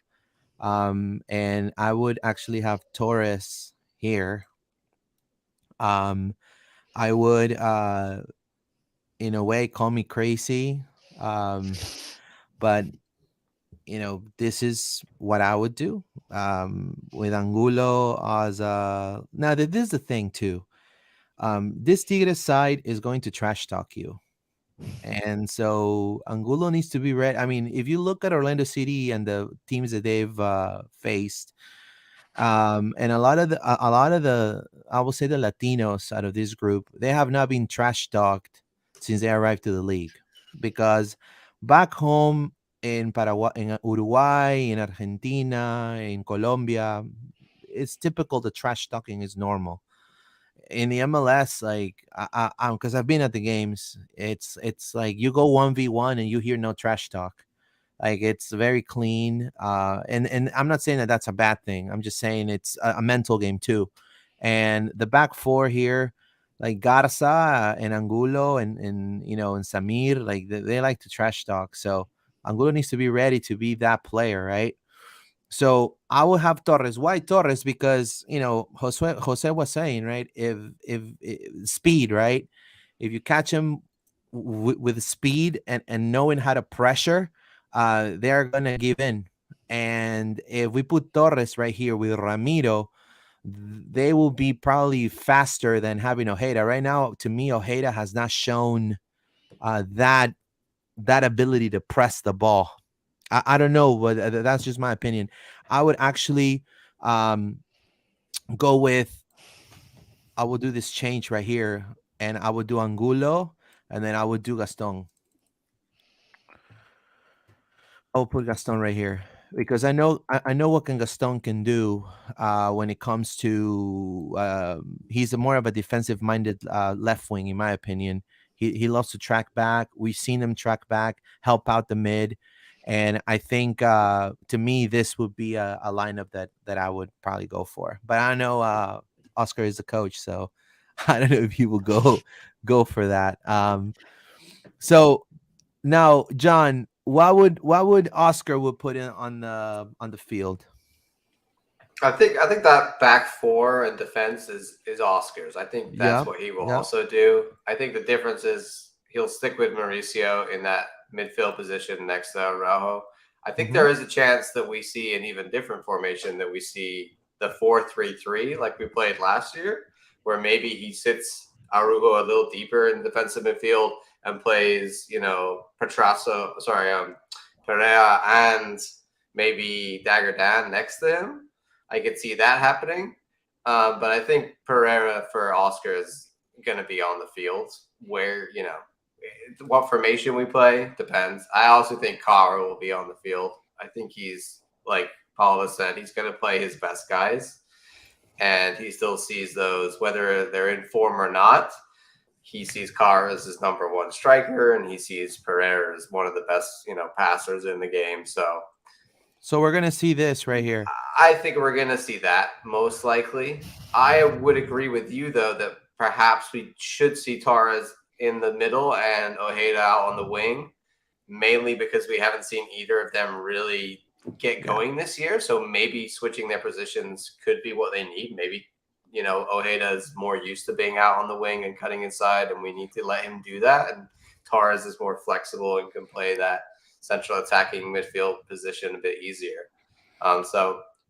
And I would actually have Torres here. Um, I would, in a way, call me crazy. But, this is what I would do with Angulo as a. Now, this is the thing, too. This Tigres side is going to trash talk you. And so Angulo needs to be ready. I mean, if you look at Orlando City and the teams that they've faced, and a lot of the I will say the Latinos out of this group, they have not been trash talked since they arrived to the league, because back home in Paraguay, in Uruguay, in Argentina, in Colombia, it's typical. The trash talking is normal. In the MLS, like because I've been at the games, it's like you go 1v1 and you hear no trash talk. Like it's very clean. And I'm not saying that that's a bad thing. I'm just saying it's a mental game too. And the back four here, like Garza and Angulo and Samir, like they like to trash talk. So Angulo needs to be ready to be that player, right? So I will have Torres. Why Torres? Because Jose was saying, right, if speed, right, if you catch him with speed and knowing how to pressure, they're gonna give in. And if we put Torres right here with Ramiro, they will be probably faster than having Ojeda. Right now, to me, Ojeda has not shown that ability to press the ball. I don't know, but that's just my opinion. I would actually um, go with, I will do this change right here, and I would do Angulo, and then I would do Gaston. I'll put Gaston right here because I know what Gaston can do when it comes to he's more of a defensive minded left wing, in my opinion. He loves to track back. We've seen him track back, help out the mid, and I think to me this would be a lineup that I would probably go for. But I know Oscar is the coach, so I don't know if he will go for that. So now, John, what would Oscar would put in on the field? I think that back four and defense is Oscar's. I think that's Yeah, what he will yeah. also do. I think the difference is he'll stick with Mauricio in that midfield position next to Araujo. I think Hmm. there is a chance that we see an even different formation, that we see the 4-3-3 like we played last year, where maybe he sits Arugo a little deeper in defensive midfield and plays, Perea and maybe Dagger Dan next to him. I could see that happening. But I think Pereira for Oscar is going to be on the field where, what formation we play depends. I also think Kara will be on the field. I think he's, like Paula said, he's going to play his best guys. And he still sees those, whether they're in form or not. He sees Carr as his number one striker, and he sees Pereira as one of the best, passers in the game. So we're gonna see this right here. I think we're going to see that most likely. I would agree with you, though, that perhaps we should see Torres in the middle and Ojeda out on the wing, mainly because we haven't seen either of them really get going this year. So maybe switching their positions could be what they need. Maybe, Ojeda is more used to being out on the wing and cutting inside, and we need to let him do that. And Torres is more flexible and can play that central attacking midfield position a bit easier.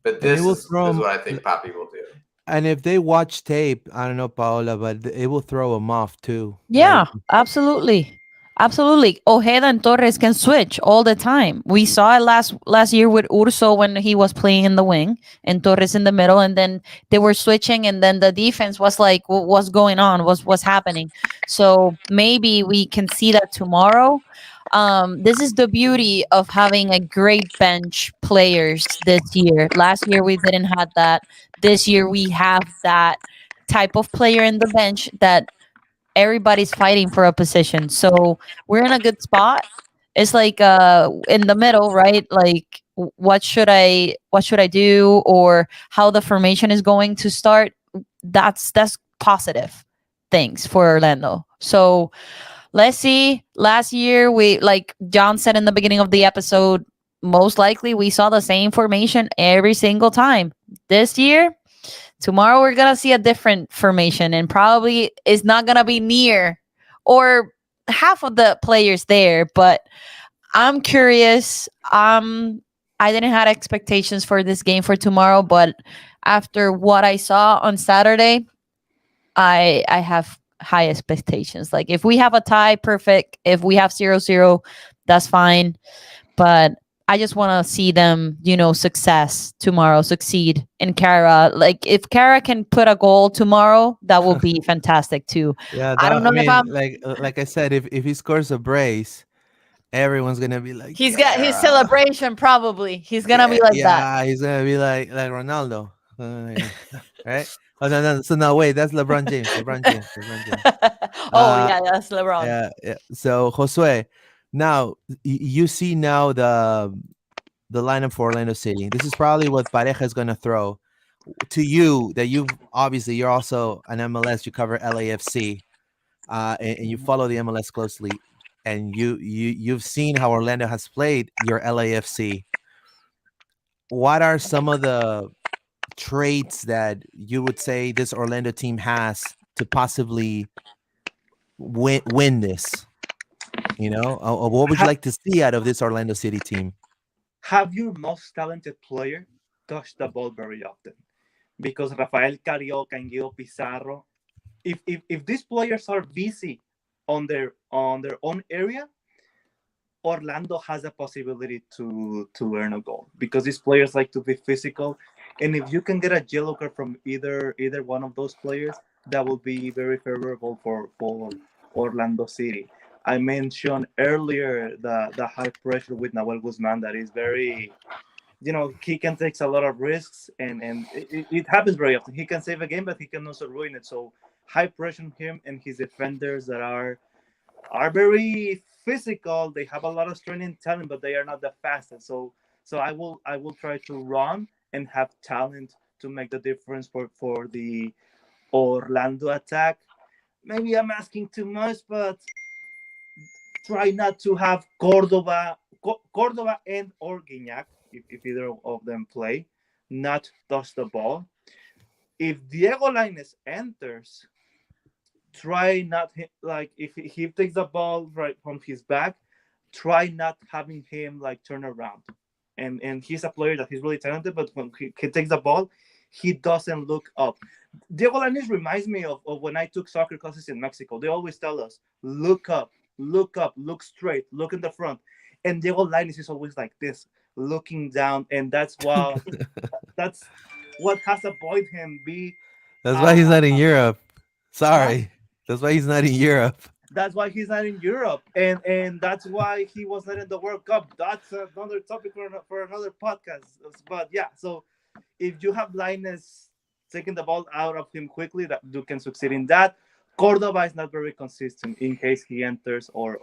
But this is what I think Papi will do. And if they watch tape, I don't know, Paola, but it will throw them off too. Yeah, right? absolutely. Absolutely. Ojeda and Torres can switch all the time. We saw it last year with Urso when he was playing in the wing and Torres in the middle, and then they were switching, and then the defense was like, what's going on? What's happening? So maybe we can see that tomorrow. This is the beauty of having a great bench players this year. Last year we didn't have that. This year we have that type of player in the bench that everybody's fighting for a position. So we're in a good spot. It's like in the middle, right? Like what should I do, or how the formation is going to start. That's positive things for Orlando. So let's see. Last year we, like John said in the beginning of the episode, most likely we saw the same formation every single time. This year, tomorrow we're gonna see a different formation, and probably is not gonna be near or half of the players there. But I'm curious. I didn't have expectations for this game for tomorrow, but after what I saw on Saturday, I have high expectations. Like if we have a tie, perfect. If we have 0-0, that's fine. But I just want to see them, succeed in Kara. Like if Kara can put a goal tomorrow, that will be fantastic too. Yeah, I don't know if I'm. like I said, if he scores a brace, everyone's gonna be like, He's got his "Yeah." celebration. Probably he's gonna be like that. Yeah, he's gonna be like Ronaldo, right? Oh no, so no, wait, that's LeBron James. LeBron James. Yeah, that's LeBron. Yeah. So Josue, now you see now the lineup for Orlando City. This is probably what Pareja is gonna throw to you. That you're also an MLS. You cover LAFC, and you follow the MLS closely, and you've seen how Orlando has played your LAFC. What are some of the traits that you would say this Orlando team has to possibly win this? Or what would you like to see out of this Orlando City team? Have your most talented player touch the ball very often? Because Rafael Carioca and Guido Pizarro, if these players are busy on their own area, Orlando has a possibility to earn a goal, because these players like to be physical, and if you can get a yellow card from either one of those players, that will be very favorable for Orlando City. I mentioned earlier the high pressure with Nahuel Guzman, that is very, he can take a lot of risks, and it happens very often. He can save a game, but he can also ruin it. So high pressure on him and his defenders that are very physical. They have a lot of strength and talent, but they are not the fastest. So I will try to run and have talent to make the difference for the Orlando attack. Maybe I'm asking too much, but try not to have Cordova and or Guignac, if either of them play, not touch the ball. If Diego Lainez enters, try not, like if he takes the ball right from his back, try not having him like turn around. And he's a player that he's really talented, but when he takes the ball, he doesn't look up. Diego Lainez reminds me of when I took soccer classes in Mexico. They always tell us, look up, look straight, look in the front. And Diego Lainez is always like this, looking down, and that's what has avoided him be That's why he's uh, not in Europe. what Sorry. That's why he's not in Europe. that's why he's not in Europe, and that's why he was not in the World Cup. That's another topic for another podcast. But yeah, so if you have Linus taking the ball out of him quickly, that you can succeed in that. Cordoba is not very consistent in case he enters or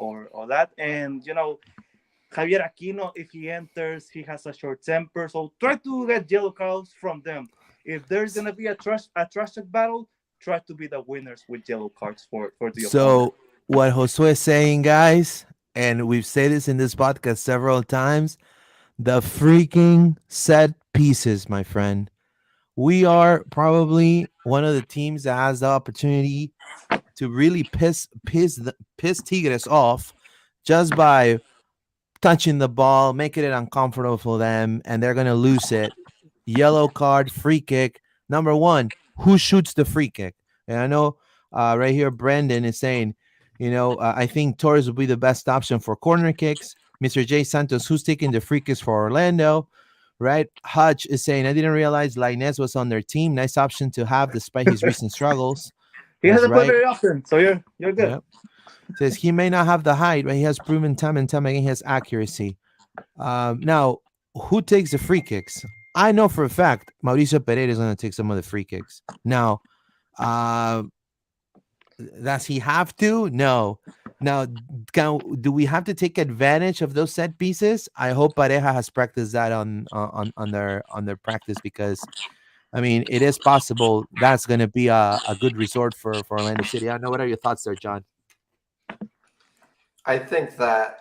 that, and Javier Aquino, if he enters, he has a short temper. So try to get yellow cards from them. If there's gonna be a trash talk battle, try to be the winners with yellow cards for the opponent. So what Josue is saying, guys, and we've said this in this podcast several times, the freaking set pieces, my friend. We are probably one of the teams that has the opportunity to really piss Tigres off just by touching the ball, making it uncomfortable for them, and they're gonna lose it. Yellow card, free kick. Number one, who shoots the free kick? And I know right here, Brandon is saying, I think Torres will be the best option for corner kicks. Mr. J Santos, who's taking the free kicks for Orlando? Right? Hutch is saying, I didn't realize Lainez was on their team. Nice option to have despite his recent struggles. He That's hasn't played right. very often, so you're good. Yep. Says he may not have the height, but he has proven time and time again he has accuracy. Now, who takes the free kicks? I know for a fact Mauricio Pereira is going to take some of the free kicks. Now, uh, does he have to? No. Now, do we have to take advantage of those set pieces? I hope Pareja has practiced that on their practice because, I mean, it is possible that's going to be a good resort for Orlando City. I don't know. What are your thoughts there, John? I think that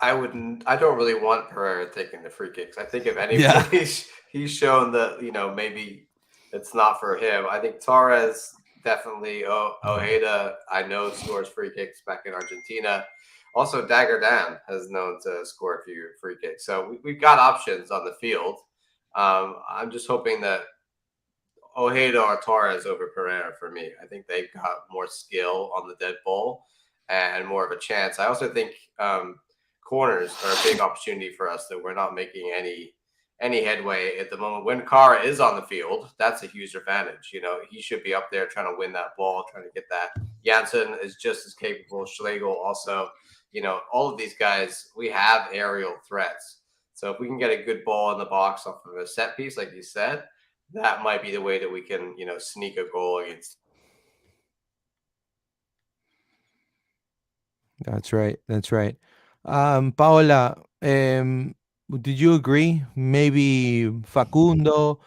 I wouldn't. I don't really want Pereira taking the free kicks. I think if Yeah. anybody, he's shown that maybe it's not for him. I think Torres definitely. Ojeda, I know scores free kicks back in Argentina. Also, Dagger Dan has known to score a few free kicks. So we've got options on the field. I'm just hoping that Ojeda or Torres over Pereira for me. I think they've got more skill on the dead ball and more of a chance. I also think corners are a big opportunity for us that we're not making any headway at the moment. When Kara is on the field, that's a huge advantage. He should be up there trying to win that ball, trying to get that. Janssen is just as capable. Schlegel also. All of these guys, we have aerial threats. So if we can get a good ball in the box off of a set piece, like you said, that might be the way that we can, sneak a goal against. That's right. That's right. Paola, did you agree? Maybe Facundo,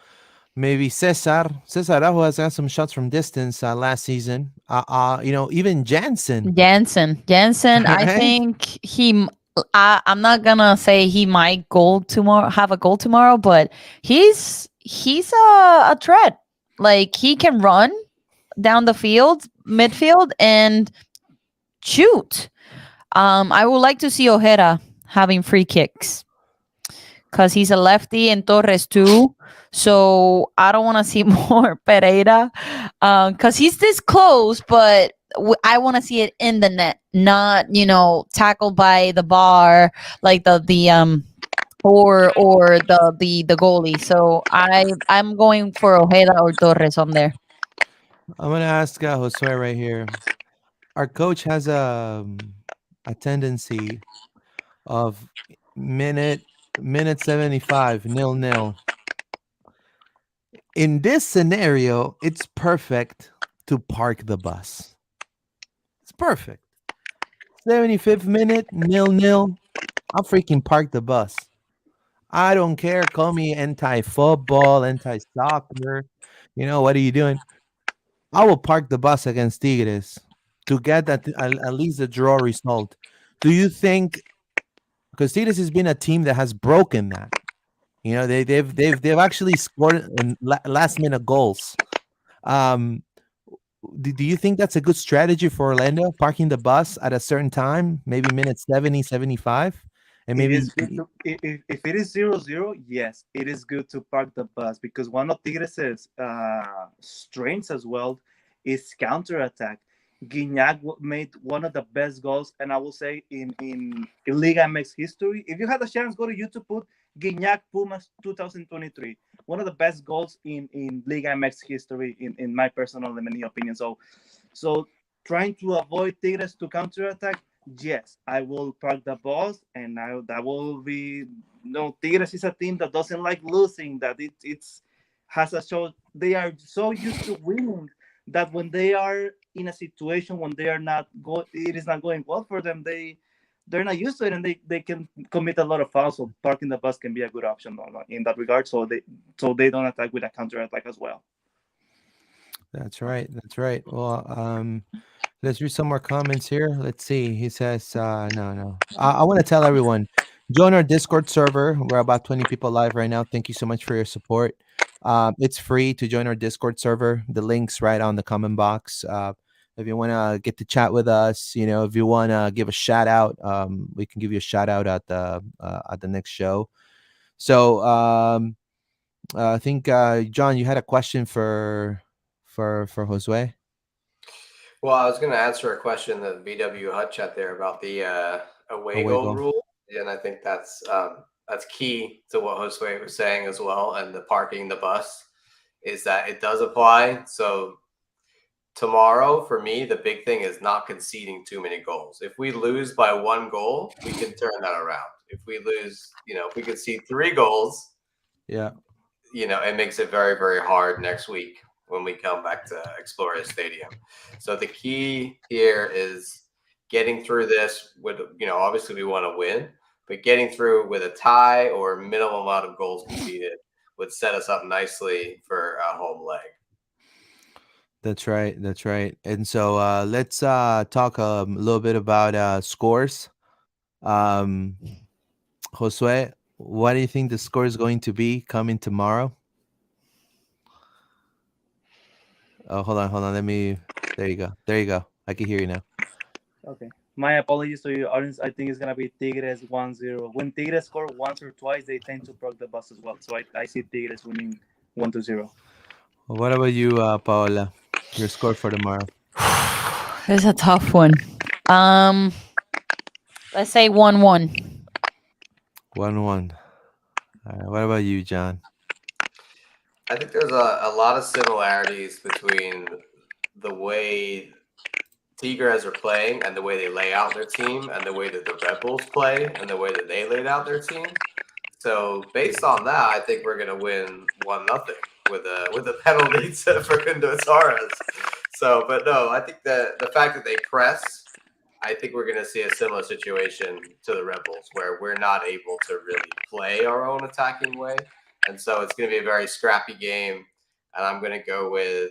maybe Cesar. Cesar Araujo has got some shots from distance last season. Even Jansen. Jansen. I Right? think I'm not gonna say he might have a goal tomorrow, but he's a threat. Like he can run down the field, midfield, and shoot. I would like to see Ojeda having free kicks because he's a lefty and Torres too. So I don't want to see more Pereira because he's this close, but I want to see it in the net, not tackled by the bar like the or the goalie. So I'm going for Ojeda or Torres on there. I'm gonna ask Josue right here. Our coach has a tendency of minute 75 0-0. In this scenario, it's perfect to park the bus. It's perfect. 75th minute 0-0. I'll freaking park the bus. I don't care. Call me anti-football, anti-soccer. What are you doing? I will park the bus against Tigres to get at least a draw result. Do you think? Because Tigres has been a team that has broken that. They've actually scored in last minute goals. Do you think that's a good strategy for Orlando, parking the bus at a certain time, maybe minute 70, 75, And It maybe is good to if it is 0-0, yes, it is good to park the bus because one of Tigres' strengths as well is counterattack. Guignac made one of the best goals, and I will say in Liga MX history. If you had a chance, go to YouTube, put Guignac Pumas 2023. One of the best goals in Liga MX history, in my personal and many opinion. So trying to avoid Tigres to counterattack, yes, I will park the bus, and that will be no. Tigres is a team that doesn't like losing. That it's has a show. They are so used to winning that when they are in a situation when they are not it is not going well for them. They're not used to it, and they can commit a lot of fouls. So parking the bus can be a good option in that regard. So they don't attack with a counter attack as well. that's right. That's right. Well, let's read some more comments here. Let's see. He says, no. I want to tell everyone, join our Discord server. We're about 20 people live right now. Thank you so much for your support. It's free to join our Discord server. The link's right on the comment box. If you want to get to chat with us, if you want to give a shout out, we can give you a shout out at the next show. So I think John, you had a question for Josue. Well, I was going to answer a question that BW Hut chat there about the away Away goal goal. rule, and I think that's key to what Josue was saying as well. And the parking the bus is that it does apply. So tomorrow, for me, the big thing is not conceding too many goals. If we lose by 1 goal, we can turn that around. If we lose, if we concede 3 goals, Yeah. it makes it very, very hard next week when we come back to Exploria Stadium. So the key here is getting through this with, obviously we want to win, but getting through with a tie or minimum amount of goals conceded would set us up nicely for a home leg. That's right. That's right. And so let's talk a little bit about scores. Josue, what do you think the score is going to be coming tomorrow? Oh, hold on. There you go. I can hear you now. Okay. My apologies to your audience. I think it's gonna be Tigres 1-0. When Tigres score once or twice, they tend to park the bus as well. So I see Tigres winning 1-0. Well, what about you, Paola? Your score for tomorrow? It's a tough one. Let's say 1-1. 1-1. All right. What about you, John? I think there's a lot of similarities between the way Tigres are playing and the way they lay out their team and the way that the Red Bulls play and the way that they laid out their team. So based on that, I think we're going to win 1-0 with a penalty to Fernando Torres. So, but no, I think the fact that they press, I think we're going to see a similar situation to the Red Bulls where we're not able to really play our own attacking way. And so it's going to be a very scrappy game. And I'm going to go with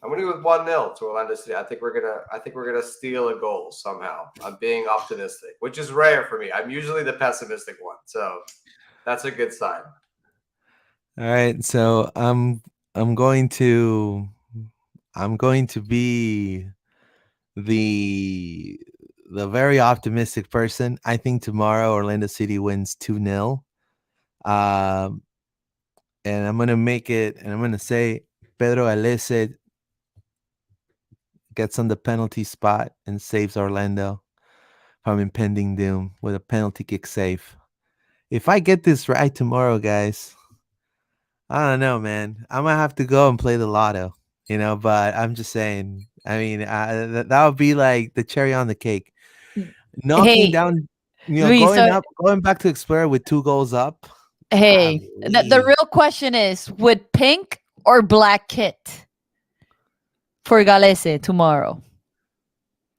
1-0 to Orlando City. I think we're gonna steal a goal somehow. I'm being optimistic, which is rare for me. I'm usually the pessimistic one, so that's a good sign. All right, so I'm going to be the very optimistic person. I think tomorrow Orlando City wins 2-0. And I'm gonna make it, and I'm gonna say Pedro Alese gets on the penalty spot and saves Orlando from impending doom with a penalty kick save. If I get this right tomorrow, guys, I don't know, man. I'm gonna have to go and play the lotto, But I'm just saying. I mean, that would be like the cherry on the cake. Knocking Hey, down, Luis, going back to Explorer with 2 goals up. hey, the Golly. real question is, would pink or black kit for Galese tomorrow?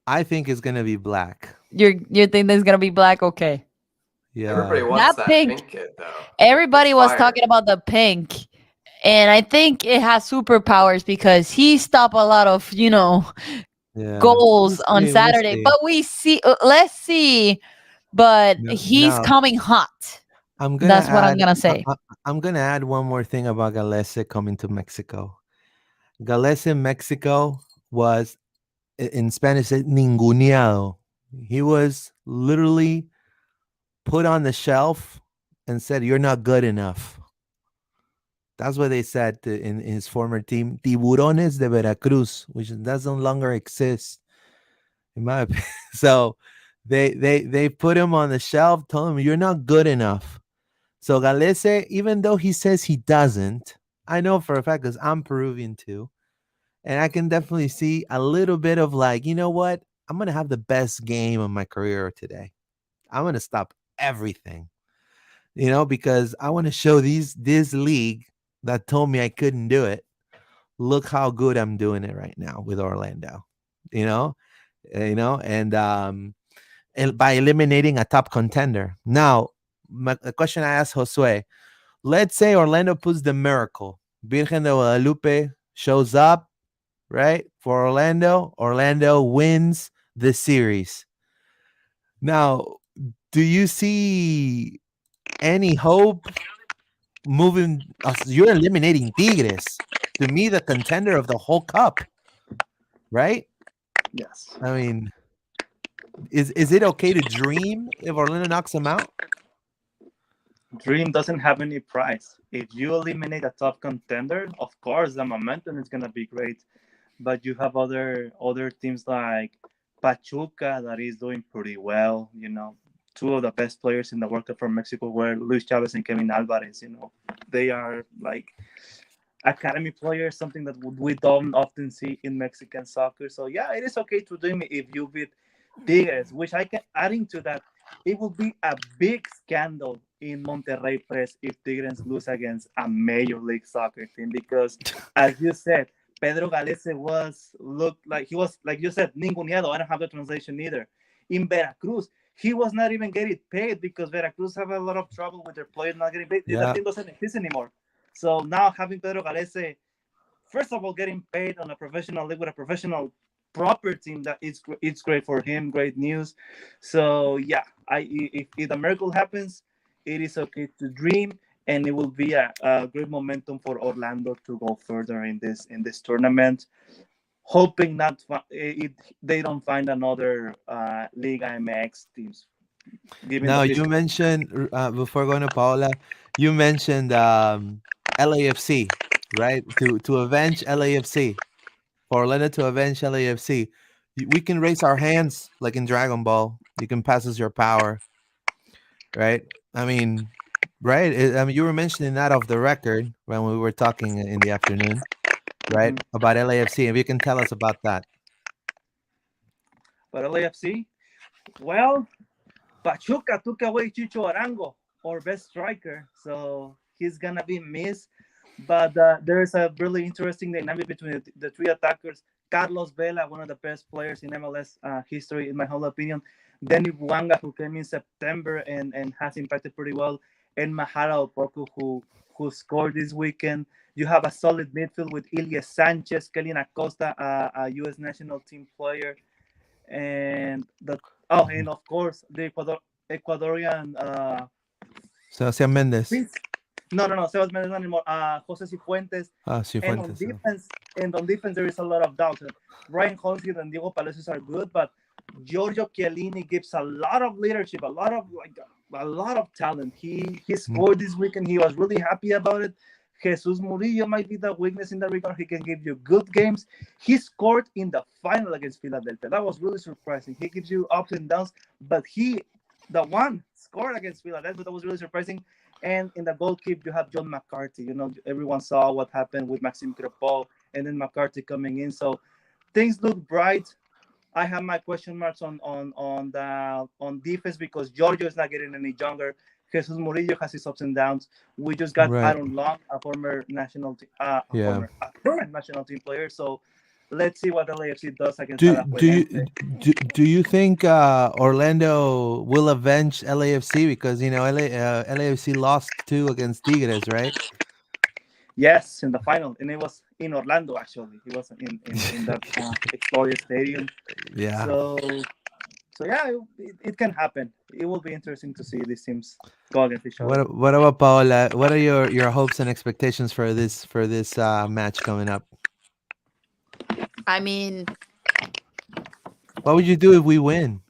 I think it's gonna be black. You think there's gonna be black? Okay. Yeah. Everybody wants that pink kit, though. Everybody It's was fire. talking about the pink, and I think it has superpowers because he stopped a lot of goals on Saturday. see. But we see, let's see. But he's No. coming hot. I'm gonna That's what I'm add. gonna say. I'm gonna add one more thing about Galese coming to Mexico. Galese in Mexico was, in Spanish, ninguneado. He was literally put on the shelf and said, "You're not good enough." That's what they said in his former team, Tiburones de Veracruz, which does no longer exist, in my opinion. So they put him on the shelf, told him, "You're not good enough." So Galese, even though he says he doesn't, I know for a fact because I'm Peruvian too. And I can definitely see a little bit of like, you know what? I'm gonna have the best game of my career today. I'm gonna stop everything, because I want to show this league that told me I couldn't do it. Look how good I'm doing it right now with Orlando. You know, and by eliminating a top contender. Now, the question I asked Josue: let's say Orlando puts the miracle. Virgen de Guadalupe shows up, right? For Orlando. Orlando wins the series. Now, do you see any hope moving? You're eliminating Tigres. To me, the contender of the whole cup, right? Yes. I mean, is it okay to dream if Orlando knocks them out? Dream doesn't have any price. If you eliminate a top contender, of course the momentum is gonna be great. But you have other teams like Pachuca that is doing pretty well. Two of the best players in the World Cup from Mexico were Luis Chavez and Kevin Alvarez. They are like academy players, something that we don't often see in Mexican soccer. So yeah, it is okay to dream if you beat Tigres, which I can adding to that. It will be a big scandal in Monterrey press if Tigres lose against a major league soccer team because, as you said, Pedro Galese looked like he was, like you said, ninguneado. I don't have the translation either. In Veracruz, he was not even getting paid because Veracruz have a lot of trouble with their players not getting paid. The Yeah. team doesn't exist anymore. So now having Pedro Galese, first of all, getting paid on a professional league with a professional proper team, that it's great for him. Great news. So yeah, if the miracle happens, it is okay to dream, and it will be a great momentum for Orlando to go further in this tournament. Hoping they don't find another Liga MX teams. Given the Now you fiscal, mentioned before going to Paola, you mentioned LAFC, right? To avenge LAFC, for Orlando to avenge LAFC, we can raise our hands like in Dragon Ball. You can pass us your power, right? I mean, right? I mean, you were mentioning that off the record when we were talking in the afternoon, right? Mhm. About LAFC. If you can tell us about that. But LAFC, well, Pachuca took away Chicho Arango, our best striker, so he's gonna be missed. But there's a really interesting dynamic between the three attackers. Carlos Vela, one of the best players in MLS history, in my whole opinion. Danny Buanga, who came in September and has impacted pretty well, and Mahara Opoku, who scored this weekend. You have a solid midfield with Ilyes Sanchez, Kelly Acosta, a U.S. national team player, and of course the Ecuadorian Sebastián Méndez. Prince. No, Sebas Mendes not anymore. Jose Cifuentes. Ah, And on Cifuentes. defense, there is a lot of doubt. Ryan Holzgate and Diego Palacios are good, but Giorgio Chiellini gives a lot of leadership, a lot of talent. He scored this weekend. He was really happy about it. Jesus Murillo might be the weakness in that regard. He can give you good games. He scored in the final against Philadelphia. That was really surprising. He gives you ups and downs, but the one, scored against Philadelphia. That was really surprising. And in the goalkeeper, you have John McCarthy. Everyone saw what happened with Maxime Crepeau and then McCarthy coming in. So things look bright. I have my question marks on defense because Giorgio is not getting any younger. Jesus Murillo has his ups and downs. We just got Right. Aaron Long, a former national team, Yeah. a current national team player. So let's see what the LAFC does against Do do you Alajuelense. do you think Orlando will avenge LAFC because LAFC lost two against Tigres, right? Yes, in the final, and it was in Orlando. Actually, it was in that Explorer Stadium. Yeah. So, so yeah, it can happen. It will be interesting to see these teams go against each other. What about Paola? What are your hopes and expectations for this match coming up? I mean, What would you do if we win?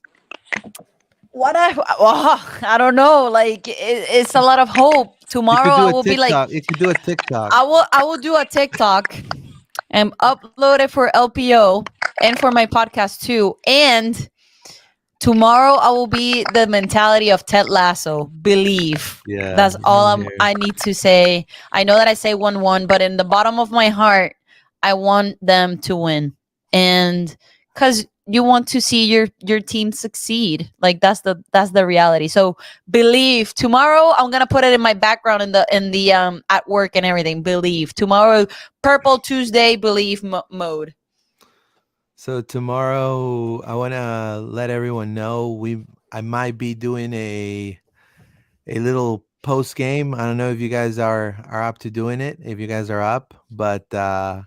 I don't know. Like it's a lot of hope. You Tomorrow could I do a will be like TikTok. You could do a TikTok. I will do a TikTok and upload it for LPO and for my podcast too. And tomorrow I will be the mentality of Ted Lasso. Believe. Yeah, That's all I'm here. I need to say. I know that I say 1-1, but in the bottom of my heart, I want them to win. And cuz you want to see your team succeed. Like that's the reality. So believe tomorrow I'm going to put it in my background in the at work and everything. Believe. Tomorrow Purple Tuesday believe mode. So tomorrow, I want to let everyone know I might be doing a little post game. I don't know if you guys are up to doing it. If you guys are up, but I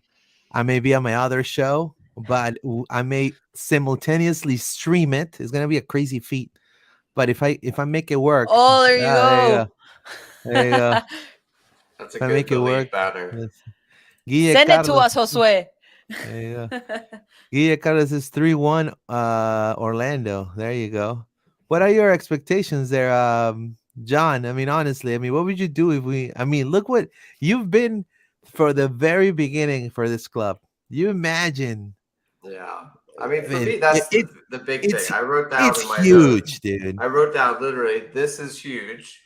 may be on my other show, but I may simultaneously stream it. It's gonna be a crazy feat. But if I make it work, Oh, there you there you go. go. There you go. That's a If I good make it belief work, banner. let's- Guille Send it to Carlos. us, Josue. There you go. Guille Carlos is 3-1 Orlando. There you go. What are your expectations there, John? I mean, honestly, I mean, what would you do if I mean, look what you've been for the very beginning for this club. You imagine. Yeah. I mean, I for mean, me, that's the big thing. it's I wrote down it's in my notes. huge, dude. I wrote down literally, this is huge.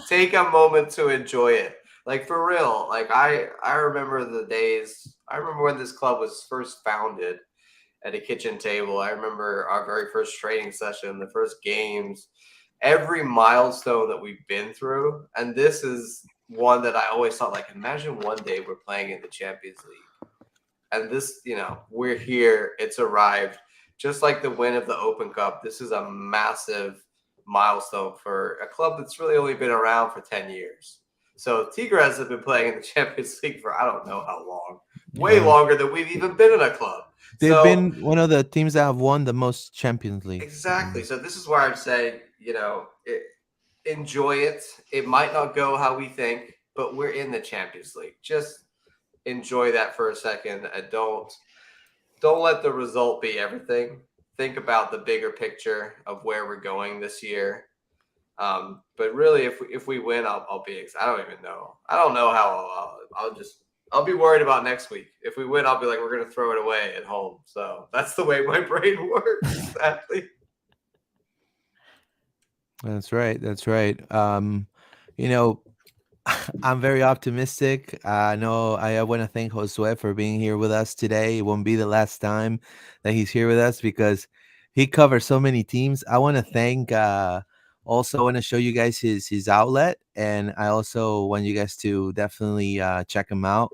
Take a moment to enjoy it. Like for real. Like I remember the days. I remember when this club was first founded at a kitchen table. I remember our very first training session, the first games, every milestone that we've been through. And this is one that I always thought, like, imagine one day we're playing in the Champions League. And this, we're here, it's arrived. Just like the win of the Open Cup, this is a massive milestone for a club that's really only been around for 10 years. So Tigres have been playing in the Champions League for I don't know how long, way Yeah. longer than we've even been in a club. They've So been one of the teams that have won the most Champions League. exactly. So this is where I'm saying, enjoy it. It might not go how we think, but we're in the Champions League. Just enjoy that for a second and don't let the result be everything. Think about the bigger picture of where we're going this year. But really, if we win, I'll be. I don't even know. I don't know how I'll be worried about next week. If we win, I'll be like, we're gonna throw it away at home. So that's the way my brain works. Sadly. That's right. That's right. You know, I'm very optimistic. I know I want to thank Josue for being here with us today. It won't be the last time that he's here with us because he covers so many teams. I want to thank also I want to show you guys his outlet, and I also want you guys to definitely check him out.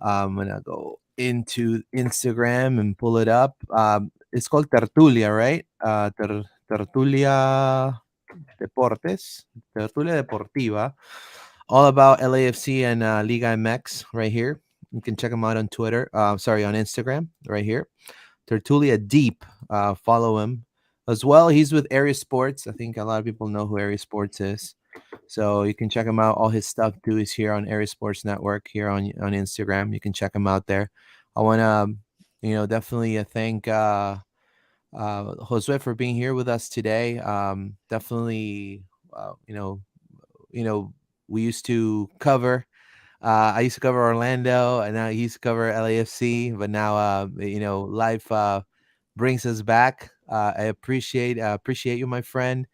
I'm gonna go into Instagram and pull it up. It's called Tertulia, right? Tertulia Deportes, Tertulia Deportiva, all about LAFC and Liga MX right here. You can check them out on Twitter. Sorry, on Instagram right here. Tertulia Deep. Follow him as well. He's with Area Sports. I think a lot of people know who Area Sports is. So you can check him out. All his stuff too is here on Area Sports Network here on Instagram. You can check him out there. I want to, definitely thank Josue for being here with us today. Definitely, we used to cover. I used to cover Orlando, and now he used to cover LAFC. But now, life brings us back. I appreciate you, my friend.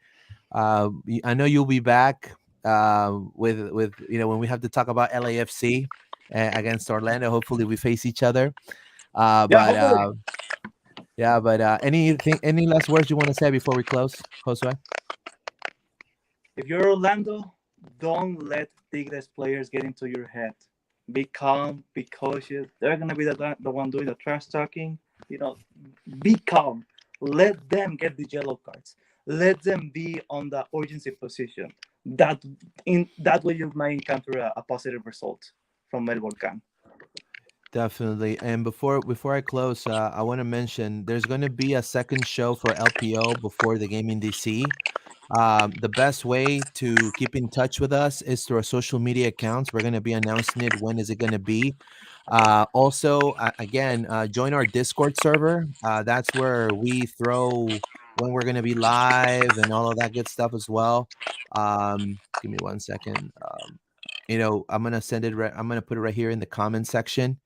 I know you'll be back with when we have to talk about LAFC against Orlando. Hopefully, we face each other. Yeah, But hopefully. yeah, but any last words you want to say before we close, Josue? If you're Orlando, don't let Tigres players get into your head. Be calm, be cautious. They're gonna be the one doing the trash talking. Be calm. Let them get the yellow cards. Let them be on the urgency position. That way you might encounter a positive result from El Volcan. Definitely. And before I close, I want to mention there's going to be a second show for LPO before the game in DC. The best way to keep in touch with us is through our social media accounts. We're going to be announcing it. When is it going to be? Also, again, join our Discord server. That's where we throw when we're gonna be live and all of that good stuff as well. Give me 1 second. I'm gonna send it. I'm gonna put it right here in the comment section.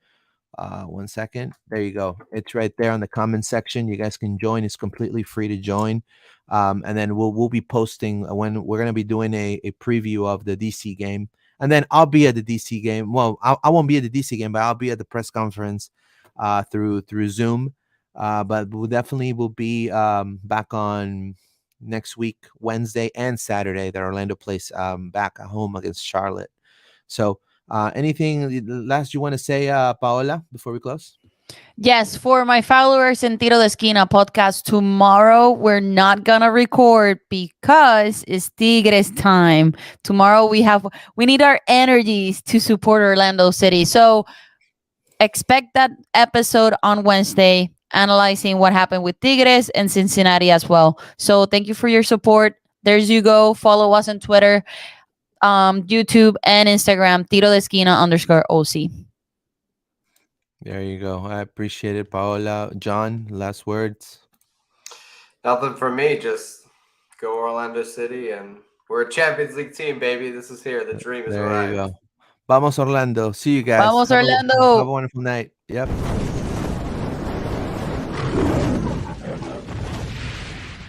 1 second. There you go. It's right there on the comment section. You guys can join. It's completely free to join. And then we'll be posting when we're gonna be doing a preview of the DC game. And then I'll be at the DC game. Well, I won't be at the DC game, but I'll be at the press conference through Zoom. But we'll definitely will be back on next week, Wednesday and Saturday. That Orlando plays back at home against Charlotte. So anything last you want to say, Paola, before we close? Yes, for my followers in Tiro de Esquina podcast, tomorrow we're not gonna record because it's Tigres time. Tomorrow we need our energies to support Orlando City. So expect that episode on Wednesday, analyzing what happened with Tigres and Cincinnati as well. So thank you for your support. There's you go. Follow us on Twitter, YouTube, and Instagram, Tiro de Esquina _OC. There you go. I appreciate it, Paola. John, last words. Nothing for me. Just go Orlando City, and we're a Champions League team, baby. This is here. The dream is There arrived. you go. Vamos Orlando. See you guys. Vamos Have a Orlando. wonderful night. Yep.